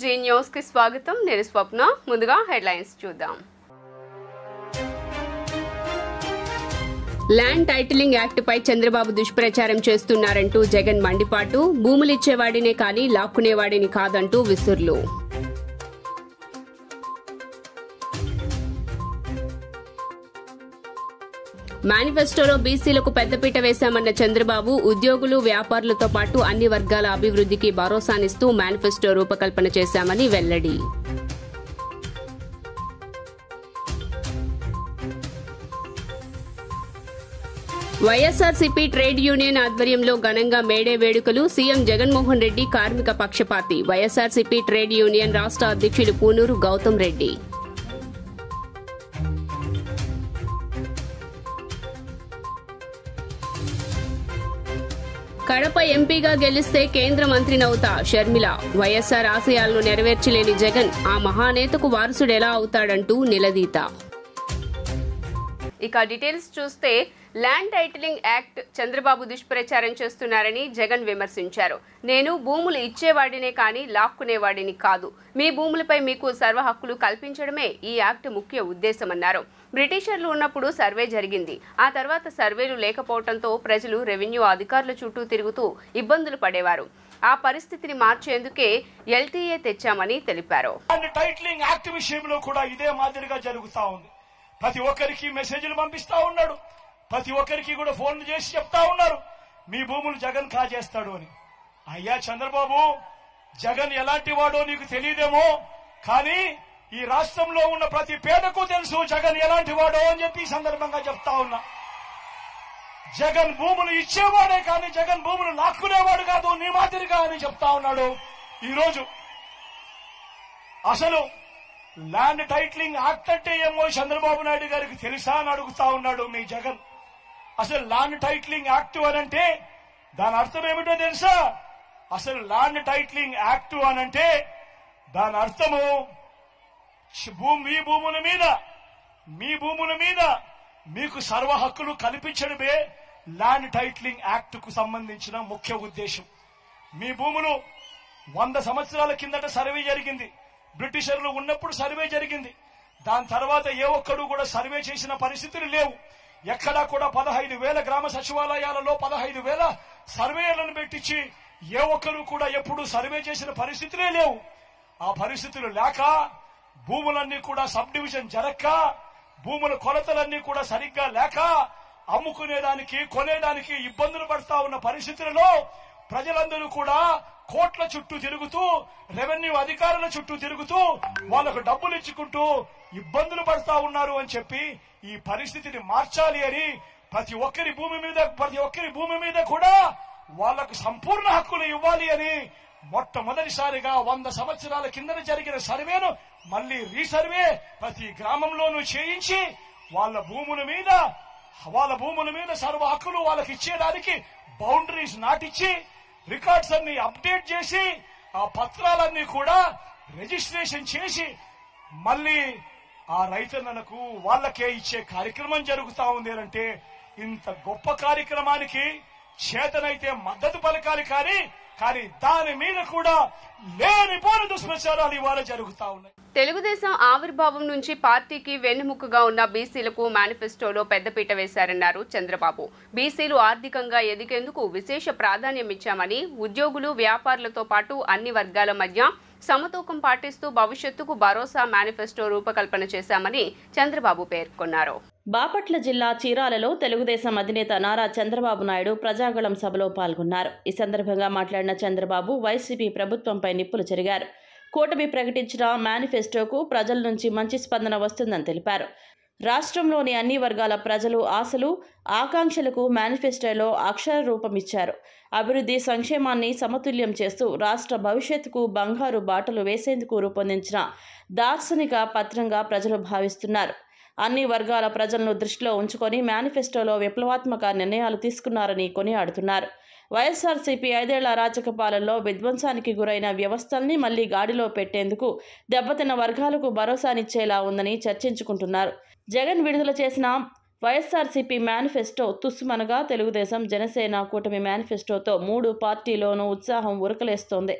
G news కి స్వాగతం. నేను స్వప్న. ముందుగా హెడ్లైన్స్ చూద్దాం. ల్యాండ్ టైటిలింగ్ యాక్ట్ పై చంద్రబాబు దుష్ప్రచారం చేస్తున్నారంటూ జగన్ మండిపాటు. భూములిచ్చేవాడినే కానీ లాక్కునేవాడిని కాదంటూ విసుర్లు. మేనిఫెస్టోలో బీసీలకు పెద్దపీట వేశామన్న చంద్రబాబు ఉద్యోగులు, వ్యాపారులతో పాటు అన్ని వర్గాల అభివృద్ధికి భరోసానిస్తూ మేనిఫెస్టో రూపకల్పన చేశామని వెల్లడి. వైఎస్ఆర్సీపీ ట్రేడ్ యూనియన్ ఆధ్వర్యంలో ఘనంగా మేడే వేడుకలు. సీఎం జగన్మోహన్ రెడ్డి కార్మిక పక్షపాతి. వైఎస్ఆర్సీపీ ట్రేడ్ యూనియన్ రాష్ట్ర అధ్యక్షులు పూనూరు గౌతమ్ రెడ్డి. కడప ఎంపీగా గెలిస్తే కేంద్ర మంత్రినవుతా షర్మిల. వైఎస్సార్ ఆశయాలను నెరవేర్చలేని జగన్ ఆ మహానేతకు వారసుడెలా అవుతాడంటూ నిలదీత. ఇక డీటెయిల్స్ చూస్తే ల్యాండ్ టైటిలింగ్ యాక్ట్ చంద్రబాబు దుష్ప్రచారం చేస్తున్నారని జగన్ విమర్శించారు. నేను భూములు ఇచ్చేవాడినే కానీ లాక్కునేవాడిని కాదు. మీ భూములపై మీకు సర్వ హక్కులు కల్పించడమే ఈ యాక్ట్ ముఖ్య ఉద్దేశమన్నారు. బ్రిటిషర్లు ఉన్నప్పుడు సర్వే జరిగింది. ఆ తర్వాత సర్వేలు లేకపోవడంతో ప్రజలు రెవెన్యూ అధికారుల చుట్టూ తిరుగుతూ ఇబ్బందులు పడేవారు. ఆ పరిస్థితిని మార్చేందుకే ఎల్టీఏ తెచ్చామని తెలిపారు. టైటిలింగ్ యాక్ట్ విషయంలో కూడా ఇదే మాదిరిగా జరుగుతా ఉంది. ప్రతి ఒక్కరికి మెసేజ్లు పంపిస్తా ఉన్నాడు. ప్రతి ఒక్కరికి కూడా ఫోన్లు చేసి చెప్తా ఉన్నారు మీ భూములు జగన్ కాజేస్తాడు అని. అయ్యా చంద్రబాబు, జగన్ ఎలాంటి వాడో నీకు తెలియదేమో, కానీ ఈ రాష్ట్రంలో ఉన్న ప్రతి పేదకు తెలుసు జగన్ ఎలాంటి వాడో అని చెప్పి ఈ సందర్భంగా చెప్తా ఉన్నా. జగన్ భూములు ఇచ్చేవాడే కానీ జగన్ భూములు లాక్కునేవాడు కాదు నీ మాదిరిగా అని చెప్తా ఉన్నాడు. ఈరోజు అసలు ల్యాండ్ టైటిలింగ్ యాక్ట్ అంటే ఏమో చంద్రబాబు నాయుడు గారికి తెలుసా అని అడుగుతా ఉన్నాడు మీ జగన్. అసలు ల్యాండ్ టైటిలింగ్ యాక్ట్ అనంటే దాని అర్థం ఏమిటో తెలుసా? అసలు ల్యాండ్ టైటిలింగ్ యాక్ట్ అనంటే దాని అర్థము మీ భూముల మీద మీకు సర్వ హక్కులు కల్పించడమే ల్యాండ్ టైటిలింగ్ యాక్ట్ కు సంబంధించిన ముఖ్య ఉద్దేశం. మీ భూములు 100 సంవత్సరాల కిందట సర్వే జరిగింది. బ్రిటిషర్లు ఉన్నప్పుడు సర్వే జరిగింది. దాని తర్వాత ఏ ఒక్కడు కూడా సర్వే చేసిన పరిస్థితులు లేవు. ఎక్కడా కూడా 15,000 గ్రామ సచివాలయాలలో 15,000 సర్వేలను పెట్టించి ఏ ఒక్కరు కూడా ఎప్పుడు సర్వే చేసిన పరిస్థితులే లేవు. ఆ పరిస్థితులు లేక భూములన్నీ కూడా సబ్ డివిజన్ జరక్క, భూముల కొలతలన్నీ కూడా సరిగ్గా లేక అమ్ముకునేదానికి కొనేదానికి ఇబ్బందులు పడతా ఉన్న పరిస్థితులలో ప్రజలందరూ కూడా కోట్ల చుట్టూ తిరుగుతూ, రెవెన్యూ అధికారుల చుట్టూ తిరుగుతూ వాళ్లకు డబ్బులు ఇచ్చుకుంటూ ఇబ్బందులు పడతా ఉన్నారు అని చెప్పి ఈ పరిస్థితిని మార్చాలి అని ప్రతి ఒక్కరి భూమి మీద కూడా వాళ్లకు సంపూర్ణ హక్కులు ఇవ్వాలి అని మొట్టమొదటిసారిగా 100 సంవత్సరాల కింద జరిగిన సర్వేను మళ్లీ రీసర్వే ప్రతి గ్రామంలోనూ చేయించి వాళ్ళ భూముల మీద సర్వ హక్కులు వాళ్ళకి ఇచ్చేదానికి బౌండరీస్ నాటిచ్చి రికార్డ్స్ అన్ని అప్డేట్ చేసి ఆ పత్రాలన్నీ కూడా రిజిస్ట్రేషన్ చేసి మళ్లీ ఆ రైతన్నలకు వాళ్ళకే ఇచ్చే కార్యక్రమం జరుగుతా ఉంది అంటే ఇంత గొప్ప కార్యక్రమానికి చేతనైతే మద్దతు పలకాలి కానీ దాని మీద కూడా లేనిపోని దుష్ప్రచారాలు ఇవాళ జరుగుతా ఉన్నాయి. తెలుగుదేశం ఆవిర్భావం నుంచి పార్టీకి వెన్నెముకగా ఉన్న బీసీలకు మేనిఫెస్టోలో పెద్దపీట వేశారన్నారు చంద్రబాబు. బీసీలు ఆర్థికంగా ఎదిగేందుకు విశేష ప్రాధాన్యం ఇచ్చామని, ఉద్యోగులు, వ్యాపారులతో పాటు అన్ని వర్గాల మధ్య సమతూకం పాటిస్తూ భవిష్యత్తుకు భరోసా మేనిఫెస్టో రూపకల్పన చేశామని చంద్రబాబు పేర్కొన్నారు. బాపట్ల జిల్లా చీరాలలో తెలుగుదేశం అధినేత నారా చంద్రబాబు నాయుడు ప్రజాగళం సభలో పాల్గొన్నారు. ఈ సందర్భంగా మాట్లాడిన చంద్రబాబు వైసీపీ ప్రభుత్వంపై నిప్పులు చెరిగారు. కూటమి ప్రకటించిన మేనిఫెస్టోకు ప్రజల నుంచి మంచి స్పందన వస్తుందని తెలిపారు. రాష్ట్రంలోని అన్ని వర్గాల ప్రజలు ఆశలు, ఆకాంక్షలకు మేనిఫెస్టోలో అక్షర రూపమిచ్చారు. అభివృద్ధి, సంక్షేమాన్ని సమతుల్యం చేస్తూ రాష్ట్ర భవిష్యత్తుకు బంగారు బాటలు వేసేందుకు రూపొందించిన దార్శనిక పత్రంగా ప్రజలు భావిస్తున్నారు. అన్ని వర్గాల ప్రజలను దృష్టిలో ఉంచుకొని మేనిఫెస్టోలో విప్లవాత్మక నిర్ణయాలు తీసుకున్నారని కొనియాడుతున్నారు. వైఎస్ఆర్సీపీ 5 ఏళ్ల అరాచక పాలనలో విధ్వంసానికి గురైన వ్యవస్థల్ని మళ్లీ గాడిలో పెట్టేందుకు దెబ్బతిన్న వర్గాలకు భరోసానిచ్చేలా ఉందని చర్చించుకుంటున్నారు. జగన్ విడుదల చేసిన వైఎస్ఆర్సీపీ మేనిఫెస్టో తుస్సుమనగా తెలుగుదేశం జనసేన కూటమి మేనిఫెస్టోతో 3 పార్టీలోనూ ఉత్సాహం ఉరకలేస్తోంది.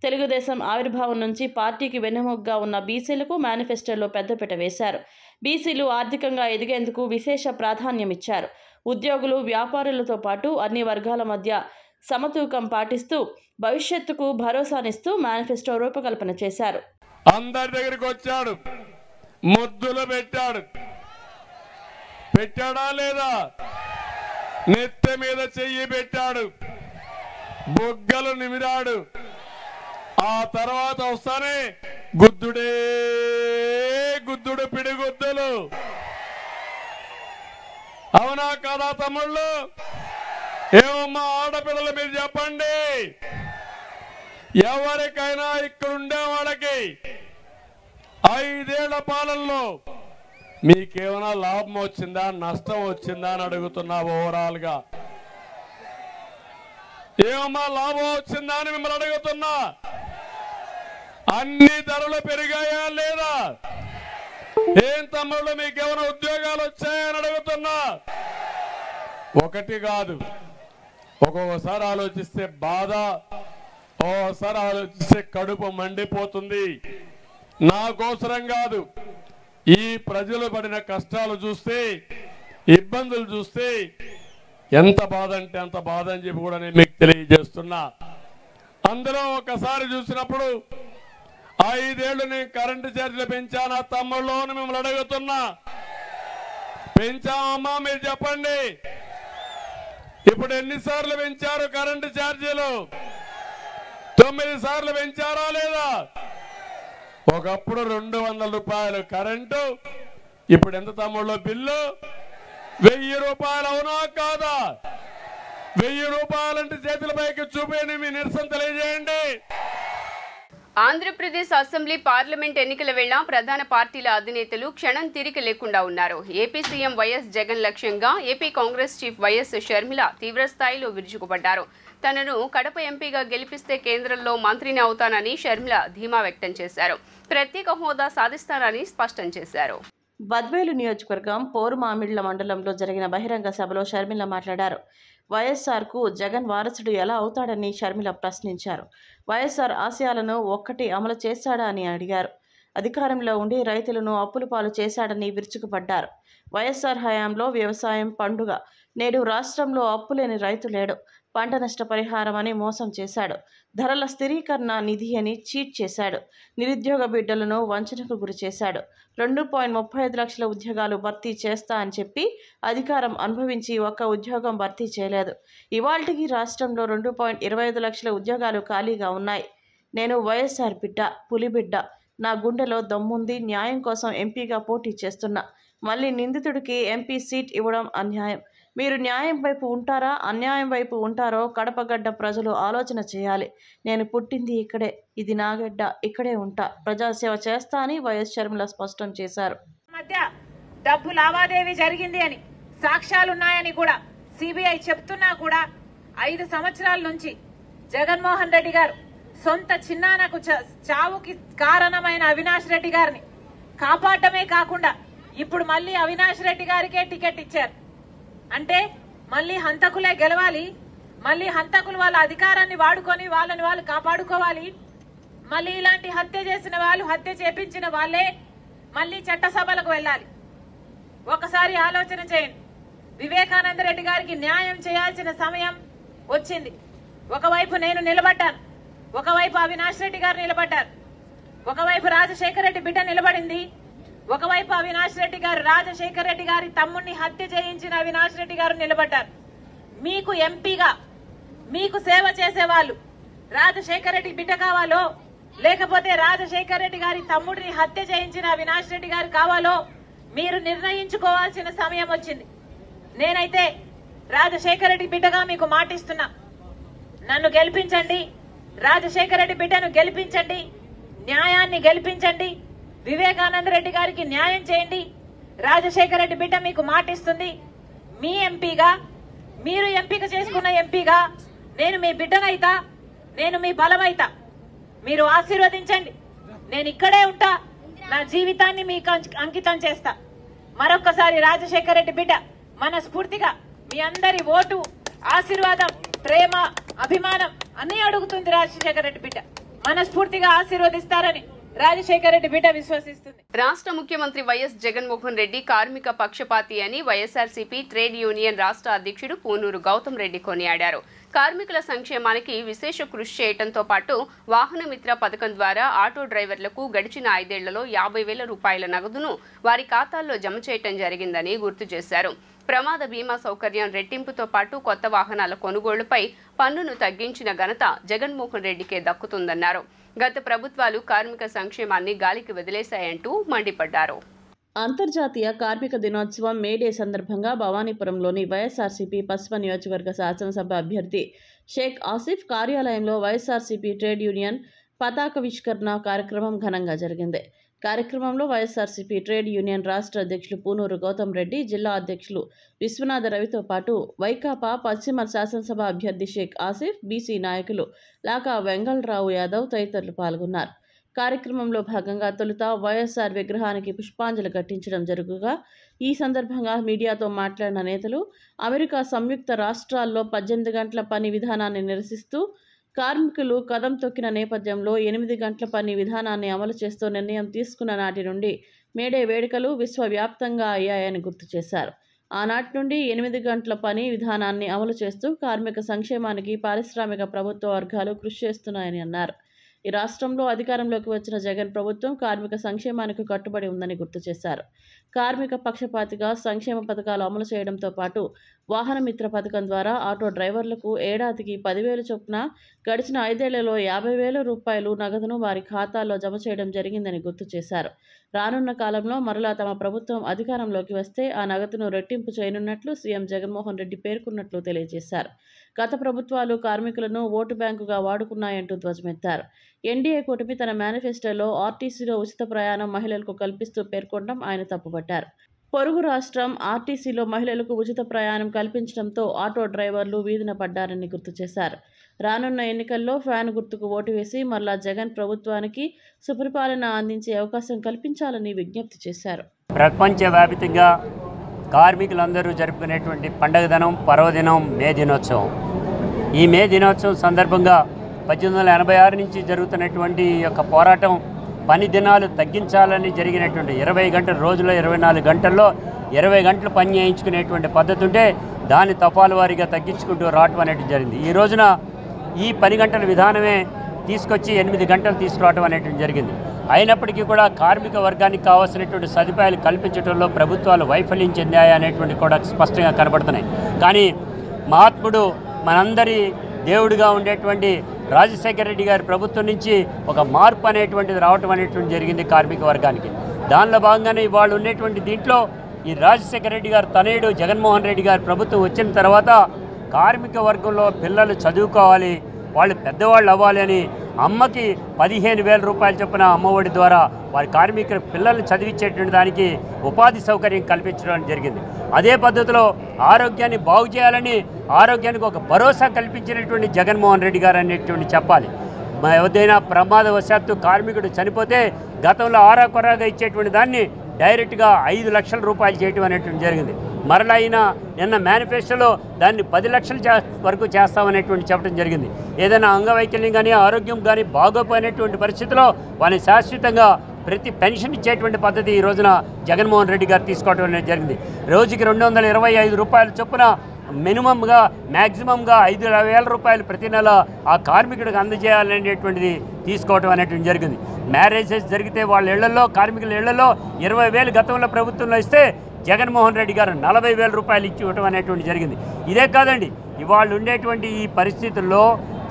తెలుగుదేశం ఆవిర్భావం నుంచి పార్టీకి వెన్నెముకగా ఉన్న బీసీలకు మేనిఫెస్టోలో పెద్దపీట వేశారు. బీసీలు ఆర్థికంగా ఎదిగేందుకు విశేష ప్రాధాన్యమిచ్చారు. ఉద్యోగులు, వ్యాపారులతో పాటు అన్ని వర్గాల మధ్య సమతూకం పాటిస్తూ భవిష్యత్తుకు భరోసానిస్తూ మేనిఫెస్టో రూపకల్పన చేశారు. అందరి దగ్గరికి వచ్చాడు, ముద్దులు పెట్టాడా లేదా? నెత్తి మీద చెయ్యి పెట్టాడు, బొగ్గలు నిమిరాడు. ఆ తర్వాత వస్తానే గుద్దుడు పిడిగుద్దులు. అవునా కాదా తమ్ముళ్ళు? ఏమమ్మా ఆడపిల్లలు మీరు చెప్పండి. ఎవరికైనా ఇక్కడ ఉండే వాళ్ళకి 5 ఏళ్ల పాలనలో మీకేమైనా లాభం వచ్చిందా, నష్టం వచ్చిందా అని అడుగుతున్నా. ఓవరాల్ గా ఏమమ్మా లాభం వచ్చిందా అని మిమ్మల్ని అడుగుతున్నా. అన్ని ధరలు పెరిగాయా లేదా? ఏం తమ్ముళ్ళు మీకేమైనా ఉద్యోగాలు వచ్చాయని అడుగుతున్నా. ఒకటి కాదు, ఒక్కొక్కసారి ఆలోచిస్తే బాధ, ఓసారి ఆలోచిస్తే కడుపు మండిపోతుంది. నాకోసరం కాదు, ఈ ప్రజలు పడిన కష్టాలు చూస్తే, ఇబ్బందులు చూస్తే ఎంత బాధ అంటే అంత బాధ అని చెప్పి కూడా నేను మీకు తెలియజేస్తున్నా. అందులో ఒకసారి చూసినప్పుడు 5 ఏళ్లు నేను కరెంటు ఛార్జీలు పెంచానా తమ్ముళ్ళు అని మిమ్మల్ని అడుగుతున్నా. పెంచామమ్మా మీరు చెప్పండి. ఇప్పుడు ఎన్నిసార్లు పెంచారు కరెంటు ఛార్జీలు? 9 సార్లు పెంచారా లేదా? ఒకప్పుడు 200 రూపాయలు కరెంటు, ఇప్పుడు ఎంత తమ్ముళ్ళు బిల్లు? 1000 రూపాయలు. అవునా కాదా? 1000 రూపాయలంటే చేతుల పైకి చూపేయండి, మీ నిరసన తెలియజేయండి. ఆంధ్రప్రదేశ్ అసెంబ్లీ, పార్లమెంట్ ఎన్నికల వేళ ప్రధాన పార్టీల అధినేతలు క్షణం తీరిక లేకుండా ఉన్నారు. ఏపీ సీఎం వైఎస్ జగన్ లక్ష్యంగా AP Congress chief YS Sharmila తీవ్రస్థాయిలో విరుచుకుపడ్డారు. తనను కడప ఎంపీగా గెలిపిస్తే కేంద్రంలో మంత్రిని అవుతానని షర్మిల ధీమా వ్యక్తం చేశారు. ప్రత్యేక హోదా సాధిస్తానని స్పష్టం చేశారు. బద్వేలు నియోజకవర్గం పోరుమామిళ్ల మండలంలో జరిగిన బహిరంగ సభలో షర్మిల మాట్లాడారు. వైఎస్ఆర్కు జగన్ వారసుడు ఎలా అవుతాడని షర్మిల ప్రశ్నించారు. వైఎస్ఆర్ ఆశయాలను ఒక్కటి అమలు చేశాడా అని అడిగారు. అధికారంలో ఉండి రైతులను అప్పుల పాలు చేశాడని విరుచుకుపడ్డారు. వైఎస్ఆర్ హయాంలో వ్యవసాయం పండుగ, నేడు రాష్ట్రంలో అప్పులేని రైతు లేడు. పంట నష్ట పరిహారం అని మోసం చేశాడు. ధరల స్థిరీకరణ నిధి అని చీట్ చేశాడు. నిరుద్యోగ బిడ్డలను వంచనకు గురి చేశాడు. 2.35 లక్షల ఉద్యోగాలు భర్తీ చేస్తా అని చెప్పి అధికారం అనుభవించి ఒక్క ఉద్యోగం భర్తీ చేయలేదు. ఇవాల్టికి రాష్ట్రంలో 2.25 లక్షల ఉద్యోగాలు ఖాళీగా ఉన్నాయి. నేను వైఎస్ఆర్ బిడ్డ, పులిబిడ్డ. నా గుండెలో దమ్ముంది. న్యాయం కోసం ఎంపీగా పోటీ చేస్తున్నా. మళ్ళీ నిందితుడికి ఎంపీ సీట్ ఇవ్వడం అన్యాయం. మీరు న్యాయం వైపు ఉంటారా, అన్యాయం వైపు ఉంటారో కడపగడ్డ ప్రజలు ఆలోచన చేయాలి. నేను పుట్టింది ఇక్కడే, ఇది నా గడ్డ, ఇక్కడే ఉంటా. ప్రజాసేవ చేస్తా అని వైఎస్ షర్మిల స్పష్టం చేశారు. మధ్య డబ్బు లావాదేవీ జరిగింది అని సాక్ష్యాలున్నాయని కూడా సిబిఐ చెప్తున్నా కూడా 5 సంవత్సరాల నుంచి జగన్మోహన్ రెడ్డి గారు సొంత చిన్నానకు చావుకి కారణమైన అవినాష్ రెడ్డి గారిని కాపాడటమే కాకుండా ఇప్పుడు మళ్ళీ అవినాష్ రెడ్డి గారికే టికెట్ ఇచ్చారు. అంటే మళ్ళీ హంతకులే గెలవాలి, మళ్ళీ హంతకులు వాళ్ళ అధికారాన్ని వాడుకొని వాళ్ళని వాళ్ళు కాపాడుకోవాలి, మళ్ళీ ఇలాంటి హత్య చేసిన వాళ్ళు, హత్య చేపించిన వాళ్ళే మళ్ళీ చట్టసభలకు వెళ్ళాలి. ఒకసారి ఆలోచన చేయండి. వివేకానంద రెడ్డి గారికి న్యాయం చేయాల్సిన సమయం వచ్చింది. ఒకవైపు నేను నిలబడ్డాను, ఒకవైపు అవినాష్ రెడ్డి గారు నిలబడ్డారు, ఒకవైపు రాజశేఖర రెడ్డి బిడ్డ నిలబడింది, ఒకవైపు అవినాష్ రెడ్డి గారు, రాజశేఖర రెడ్డి గారి తమ్ముడిని హత్య చేయించిన అవినాష్ రెడ్డి గారు నిలబడ్డారు. మీకు ఎంపీగా మీకు సేవ చేసేవాళ్ళు రాజశేఖర రెడ్డి బిడ్డ కావాలో, లేకపోతే రాజశేఖర రెడ్డి గారి తమ్ముడిని హత్య చేయించిన అవినాష్ రెడ్డి గారు కావాలో మీరు నిర్ణయించుకోవాల్సిన సమయం వచ్చింది. నేనైతే రాజశేఖర రెడ్డి బిడ్డగా మీకు మాటిస్తున్నా. నన్ను గెలిపించండి, రాజశేఖర రెడ్డి బిడ్డను గెలిపించండి, న్యాయాన్ని గెలిపించండి, వివేకానంద రెడ్డి గారికి న్యాయం చేయండి. రాజశేఖర రెడ్డి బిడ్డ మీకు మాటిస్తుంది. మీ ఎంపీగా, మీరు ఎంపిక చేసుకున్న ఎంపీగా నేను మీ బిడ్డనైతా, నేను మీ బలమైతా. మీరు ఆశీర్వదించండి. నేను ఇక్కడే ఉంటా, నా జీవితాన్ని మీకు అంకితం చేస్తా. మరొక్కసారి రాజశేఖర రెడ్డి బిడ్డ మనస్ఫూర్తిగా మీ అందరి ఓటు, ఆశీర్వాదం, ప్రేమ, అభిమానం అన్ని అడుగుతుంది. రాజశేఖర రెడ్డి బిడ్డ మనస్ఫూర్తిగా ఆశీర్వదిస్తారని రాజశేఖర రెడ్డి బిడ్డ విశ్వసిస్తుంది. రాష్ట్ర ముఖ్యమంత్రి వైఎస్ జగన్మోహన్ రెడ్డి కార్మిక పక్షపాతి అని వైఎస్ఆర్సీపీ ట్రేడ్ యూనియన్ రాష్ట్ర అధ్యక్షుడు పూనూరు గౌతమ్ రెడ్డి కొనియాడారు. కార్మికుల సంక్షేమానికి విశేష కృషి చేయడంతో పాటు వాహనమిత్ర పథకం ద్వారా ఆటో డ్రైవర్లకు గడిచిన 5 ఏళ్లలో 50,000 రూపాయల నగదును వారి ఖాతాల్లో జమ చేయడం జరిగిందని గుర్తు చేశారు. ప్రమాద బీమా సౌకర్యం రెట్టింపుతో పాటు కొత్త వాహనాల కొనుగోలుపై పన్నును తగ్గించిన ఘనత జగన్మోహన్ రెడ్డికే దక్కుతుందన్నారు. గత ప్రభుత్వాలు కార్మిక సంక్షేమాన్ని గాలికి వదిలేశాయంటూ మండిపడ్డారు. అంతర్జాతీయ కార్మిక దినోత్సవం మేడే సందర్భంగా భవానీపురంలోని వైఎస్ఆర్సీపీ పశ్చిమ నియోజకవర్గ శాసనసభ అభ్యర్థి షేక్ ఆసిఫ్ కార్యాలయంలో వైఎస్ఆర్సీపీ ట్రేడ్ యూనియన్ పతాకావిష్కరణ కార్యక్రమం ఘనంగా జరిగింది. కార్యక్రమంలో వైఎస్ఆర్సీపీ ట్రేడ్ యూనియన్ రాష్ట్ర అధ్యక్షులు పూనూరు గౌతమ్ రెడ్డి, జిల్లా అధ్యక్షులు విశ్వనాథ రవితో పాటు వైకాపా పశ్చిమ శాసనసభ అభ్యర్థి షేక్ ఆసిఫ్, బీసీ నాయకులు లాకా వెంగళరావు యాదవ్ తదితరులు పాల్గొన్నారు. కార్యక్రమంలో భాగంగా తొలుత వైఎస్ఆర్ విగ్రహానికి పుష్పాంజలి ఘటించడం జరుగుగా ఈ సందర్భంగా మీడియాతో మాట్లాడిన నేతలు అమెరికా సంయుక్త రాష్ట్రాల్లో 18 గంటల పని విధానాన్ని నిరసిస్తూ కార్మికులు కదం తొక్కిన నేపథ్యంలో 8 గంటల పని విధానాన్ని అమలు చేస్తూ నిర్ణయం తీసుకున్న నాటి నుండి మేడే వేడుకలు విశ్వవ్యాప్తంగా అయ్యాయని గుర్తు చేశారు. ఆనాటి నుండి 8 గంటల పని విధానాన్ని అమలు చేస్తూ కార్మిక సంక్షేమానికి పారిశ్రామిక ప్రభుత్వ వర్గాలు కృషి చేస్తున్నాయని అన్నారు. ఈ రాష్ట్రంలో అధికారంలోకి వచ్చిన జగన్ ప్రభుత్వం కార్మిక సంక్షేమానికి కట్టుబడి ఉందని గుర్తు చేశారు. కార్మిక పక్షపాతిగా సంక్షేమ పథకాలు అమలు చేయడంతో పాటు వాహనమిత్ర పథకం ద్వారా ఆటో డ్రైవర్లకు ఏడాదికి 10,000 చొప్పున గడిచిన 5 ఏళ్లలో 50,000 రూపాయలు నగదును వారి ఖాతాల్లో జమ చేయడం జరిగిందని గుర్తు చేశారు. రానున్న కాలంలో మరలా తమ ప్రభుత్వం అధికారంలోకి వస్తే ఆ నగదును రెట్టింపు చేయనున్నట్లు సీఎం జగన్మోహన్ రెడ్డి పేర్కొన్నట్లు తెలియజేశారు. గత ప్రభుత్వాలు కార్మికులను ఓటు బ్యాంకుగా వాడుకున్నాయంటూ ధ్వజమెత్తారు. ఎన్డీఏ కూటమి తన మేనిఫెస్టోలో ఆర్టీసీలో ఉచిత ప్రయాణం మహిళలకు కల్పిస్తూ పేర్కొనడం ఆయన తప్పుపట్టారు. పొరుగు రాష్ట్రం ఆర్టీసీలో మహిళలకు ఉచిత ప్రయాణం కల్పించడంతో ఆటో డ్రైవర్లు వీధిన పడ్డారని గుర్తు చేశారు. రానున్న ఎన్నికల్లో ఫ్యాన్ గుర్తుకు ఓటు వేసి మరలా జగన్ ప్రభుత్వానికి సుపరిపాలన అందించే అవకాశం కల్పించాలని విజ్ఞప్తి చేశారు. ప్రపంచవ్యాప్తంగా కార్మికులందరూ జరుపుకునేటువంటి పండగ దినం, పర్వదినం మే దినోత్సవం. ఈ మే దినోత్సవం సందర్భంగా 1886 నుంచి జరుగుతున్నటువంటి యొక్క పోరాటం పని దినాలు తగ్గించాలని జరిగినటువంటి 20 గంటల రోజులో 24 గంటల్లో 20 గంటలు పని చేయించుకునేటువంటి పద్ధతి ఉంటే దాన్ని తపాల వారీగా తగ్గించుకుంటూ రావటం అనేది జరిగింది. ఈ రోజున ఈ 10 గంటల విధానమే తీసుకొచ్చి 8 గంటలు తీసుకురావటం అనేటువంటి జరిగింది. అయినప్పటికీ కూడా కార్మిక వర్గానికి కావాల్సినటువంటి సదుపాయాలు కల్పించడంలో ప్రభుత్వాలు వైఫల్యం చెందాయి అనేటువంటి కూడా స్పష్టంగా కనబడుతున్నాయి. కానీ మహాత్ముడు మనందరి దేవుడిగా ఉండేటువంటి రాజశేఖర రెడ్డి గారి ప్రభుత్వం నుంచి ఒక మార్పు అనేటువంటిది రావటం అనేటువంటి జరిగింది కార్మిక వర్గానికి. దానిలో భాగంగానే ఇవాళ ఉండేటువంటి దీంట్లో ఈ రాజశేఖర రెడ్డి గారు తనయుడు జగన్మోహన్ రెడ్డి గారి ప్రభుత్వం వచ్చిన తర్వాత కార్మిక వర్గంలో పిల్లలు చదువుకోవాలి, వాళ్ళు పెద్దవాళ్ళు అవ్వాలి అని అమ్మకి 15,000 రూపాయలు చొప్పున అమ్మఒడి ద్వారా వారి కార్మికుల పిల్లల్ని చదివించేటువంటి దానికి ఉపాధి సౌకర్యం కల్పించడం జరిగింది. అదే పద్ధతిలో ఆరోగ్యాన్ని బాగు చేయాలని ఆరోగ్యానికి ఒక భరోసా కల్పించినటువంటి జగన్మోహన్ రెడ్డి గారు అనేటువంటి చెప్పాలి. ఏదైనా ప్రమాదవశాత్తు కార్మికుడు చనిపోతే గతంలో ఆరాకొరాగా ఇచ్చేటువంటి దాన్ని డైరెక్ట్గా 5 లక్షల రూపాయలు చేయటం అనేటువంటి జరిగింది. మరలా అయినా నిన్న మేనిఫెస్టోలో దాన్ని 10 లక్షల వరకు చేస్తామనేటువంటి చెప్పడం జరిగింది. ఏదైనా అంగవైకల్యం కానీ ఆరోగ్యం కానీ బాగోపోయినటువంటి పరిస్థితిలో వారిని శాశ్వతంగా ప్రతి పెన్షన్ ఇచ్చేటువంటి పద్ధతి ఈ రోజున జగన్మోహన్ రెడ్డి గారు తీసుకోవడం అనేది జరిగింది. రోజుకి 225 రూపాయల చొప్పున మినిమంగా మ్యాక్సిమంగా 5,000 రూపాయలు ప్రతి నెల ఆ కార్మికుడికి అందజేయాలనేటువంటిది తీసుకోవడం అనేటువంటి జరిగింది. మ్యారేజెస్ జరిగితే వాళ్ళ ఇళ్లలో కార్మికుల ఇళ్లలో 20,000 గతంలో ప్రభుత్వంలో ఇస్తే జగన్మోహన్ రెడ్డి గారు 40,000 రూపాయలు ఇచ్చి ఇవ్వటం అనేటువంటి జరిగింది. ఇదే కాదండి, ఇవాళ ఉండేటువంటి ఈ పరిస్థితుల్లో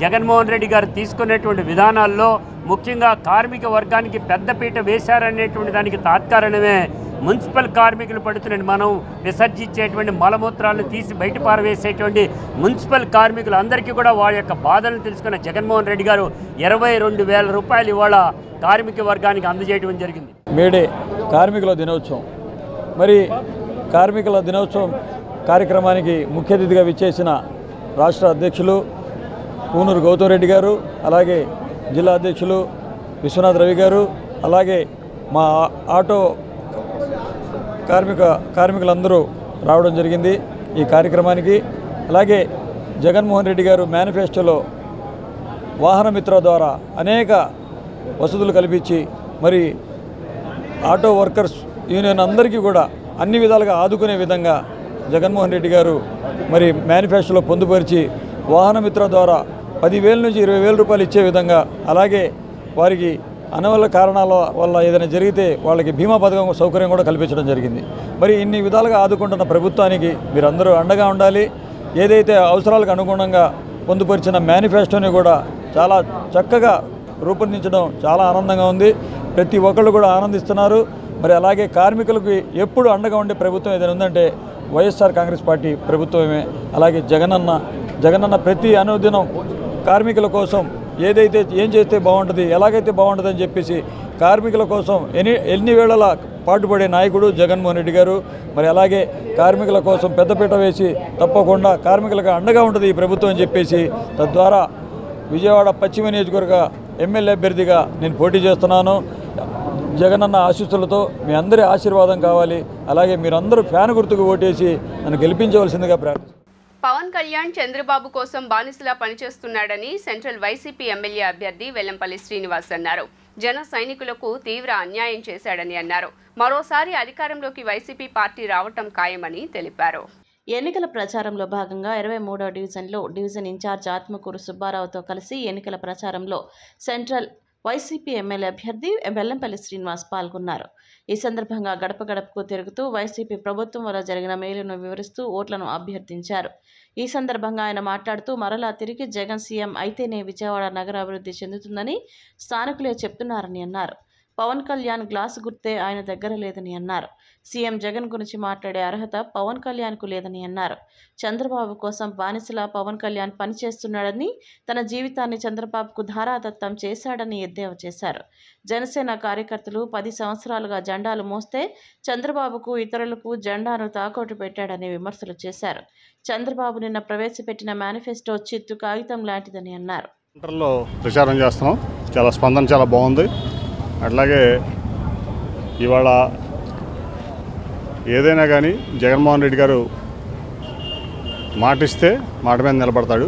జగన్మోహన్ రెడ్డి గారు తీసుకునేటువంటి విధానాల్లో ముఖ్యంగా కార్మిక వర్గానికి పెద్దపీట వేశారనేటువంటి దానికి తాత్కారణమే మున్సిపల్ కార్మికులు పడుతున్న మనం విసర్జించేటువంటి మలమూత్రాలను తీసి బయట పారవేసేటువంటి మున్సిపల్ కార్మికులు అందరికీ కూడా వాళ్ళ యొక్క బాధలను తెలుసుకున్న జగన్మోహన్ రెడ్డి గారు 22,000 రూపాయలు ఇవాళ కార్మిక వర్గానికి అందజేయడం జరిగింది. మేడే కార్మికుల దినోత్సవం. మరి కార్మికుల దినోత్సవం కార్యక్రమానికి ముఖ్య అతిథిగా విచ్చేసిన రాష్ట్ర అధ్యక్షులు పూనూరు గౌతమ్ రెడ్డి గారు, అలాగే జిల్లా అధ్యక్షులు విశ్వనాథ రవి గారు, అలాగే మా ఆటో కార్మికులందరూ రావడం జరిగింది ఈ కార్యక్రమానికి. అలాగే జగన్మోహన్ రెడ్డి గారు మేనిఫెస్టోలో వాహన మిత్ర ద్వారా అనేక వసతులు కల్పించి మరి ఆటో వర్కర్స్ యూనియన్ అందరికీ కూడా అన్ని విధాలుగా ఆదుకునే విధంగా జగన్మోహన్ రెడ్డి గారు మరి మేనిఫెస్టోలో పొందుపరిచి వాహన మిత్ర ద్వారా 10,000 నుంచి 20,000 రూపాయలు ఇచ్చే విధంగా, అలాగే వారికి అనవల్ల కారణాల వల్ల ఏదైనా జరిగితే వాళ్ళకి బీమా పథకం సౌకర్యం కూడా కల్పించడం జరిగింది. మరి ఇన్ని విధాలుగా ఆదుకుంటున్న ప్రభుత్వానికి మీరందరూ అండగా ఉండాలి. ఏదైతే అవసరాలకు అనుగుణంగా పొందుపరిచిన మేనిఫెస్టోని కూడా చాలా చక్కగా రూపొందించడం చాలా ఆనందంగా ఉంది. ప్రతి ఒక్కళ్ళు కూడా ఆనందిస్తున్నారు. మరి అలాగే కార్మికులకు ఎప్పుడు అండగా ఉండే ప్రభుత్వం ఏదైనా ఉందంటే వైఎస్ఆర్ కాంగ్రెస్ పార్టీ ప్రభుత్వమే. అలాగే జగనన్న ప్రతి అనుదినం కార్మికుల కోసం ఏం చేస్తే బాగుంటుంది, ఎలాగైతే బాగుంటుంది అని చెప్పేసి కార్మికుల కోసం ఎన్ని వేళలా పాటుపడే నాయకుడు జగన్మోహన్ రెడ్డి గారు. మరి అలాగే కార్మికుల కోసం పెద్దపీట వేసి తప్పకుండా కార్మికులకు అండగా ఉంటుంది ఈ ప్రభుత్వం అని చెప్పేసి తద్వారా విజయవాడ పశ్చిమ నియోజకవర్గ ఎమ్మెల్యే అభ్యర్థిగా నేను పోటీ చేస్తున్నాను. జగనన్న ఆశీస్సులతో మీ అందరి ఆశీర్వాదం కావాలి. అలాగే మీరందరూ ఫ్యాన్ గుర్తుకు ఓటేసి నన్ను గెలిపించవలసిందిగా ప్రార్థిస్తున్నాను. పవన్ కళ్యాణ్ చంద్రబాబు కోసం బానిసలా పనిచేస్తున్నాడని సెంట్రల్ వైసీపీ ఎమ్మెల్యే అభ్యర్థి వెల్లంపల్లి శ్రీనివాస్ అన్నారు. జన సైనికులకు తీవ్ర అన్యాయం చేశాడని అన్నారు. మరోసారి అధికారంలోకి వైసీపీ పార్టీ రావటం ఖాయమని తెలిపారు. ఎన్నికల ప్రచారంలో భాగంగా 23వ డివిజన్లో డివిజన్ ఇన్ఛార్జ్ ఆత్మకూరు సుబ్బారావుతో కలిసి ఎన్నికల ప్రచారంలో సెంట్రల్ వైసీపీ ఎమ్మెల్యే అభ్యర్థి వెల్లంపల్లి శ్రీనివాస్ పాల్గొన్నారు. ఈ సందర్భంగా గడప గడపకు తిరుగుతూ వైసీపీ ప్రభుత్వం వల్ల జరిగిన మేలును వివరిస్తూ ఓట్లను అభ్యర్థించారు. ఈ సందర్భంగా ఆయన మాట్లాడుతూ మరలా తిరిగి జగన్ సీఎం అయితేనే విజయవాడ నగర అభివృద్ధి చెందుతుందని స్థానికులే చెప్తున్నారని అన్నారు. పవన్ కళ్యాణ్ గ్లాసు గుర్తే ఆయన దగ్గర లేదని అన్నారు. సీఎం జగన్ గురించి మాట్లాడే అర్హత పవన్ కళ్యాణ్కు లేదని అన్నారు. చంద్రబాబు కోసం బానిసలా పవన్ కళ్యాణ్ పనిచేస్తున్నాడని, తన జీవితాన్ని చంద్రబాబుకు ధారాదత్తం చేశాడని ఎద్దేవా చేశారు. జనసేన కార్యకర్తలు 10 సంవత్సరాలుగా జెండాలు మోస్తే చంద్రబాబుకు ఇతరులకు జెండాను తాకట్టు పెట్టాడని విమర్శలు చేశారు. చంద్రబాబు నిన్న ప్రవేశపెట్టిన మేనిఫెస్టో చిత్తు కాగితం లాంటిదని అన్నారు. సెంటర్లో ప్రచారం చేస్తున్నాం. చాలా స్పందన చాలా బాగుంది. అట్లాగే ఇవాళ ఏదైనా కానీ జగన్మోహన్ రెడ్డి గారు మాటిస్తే మాట మీద నిలబడతాడు.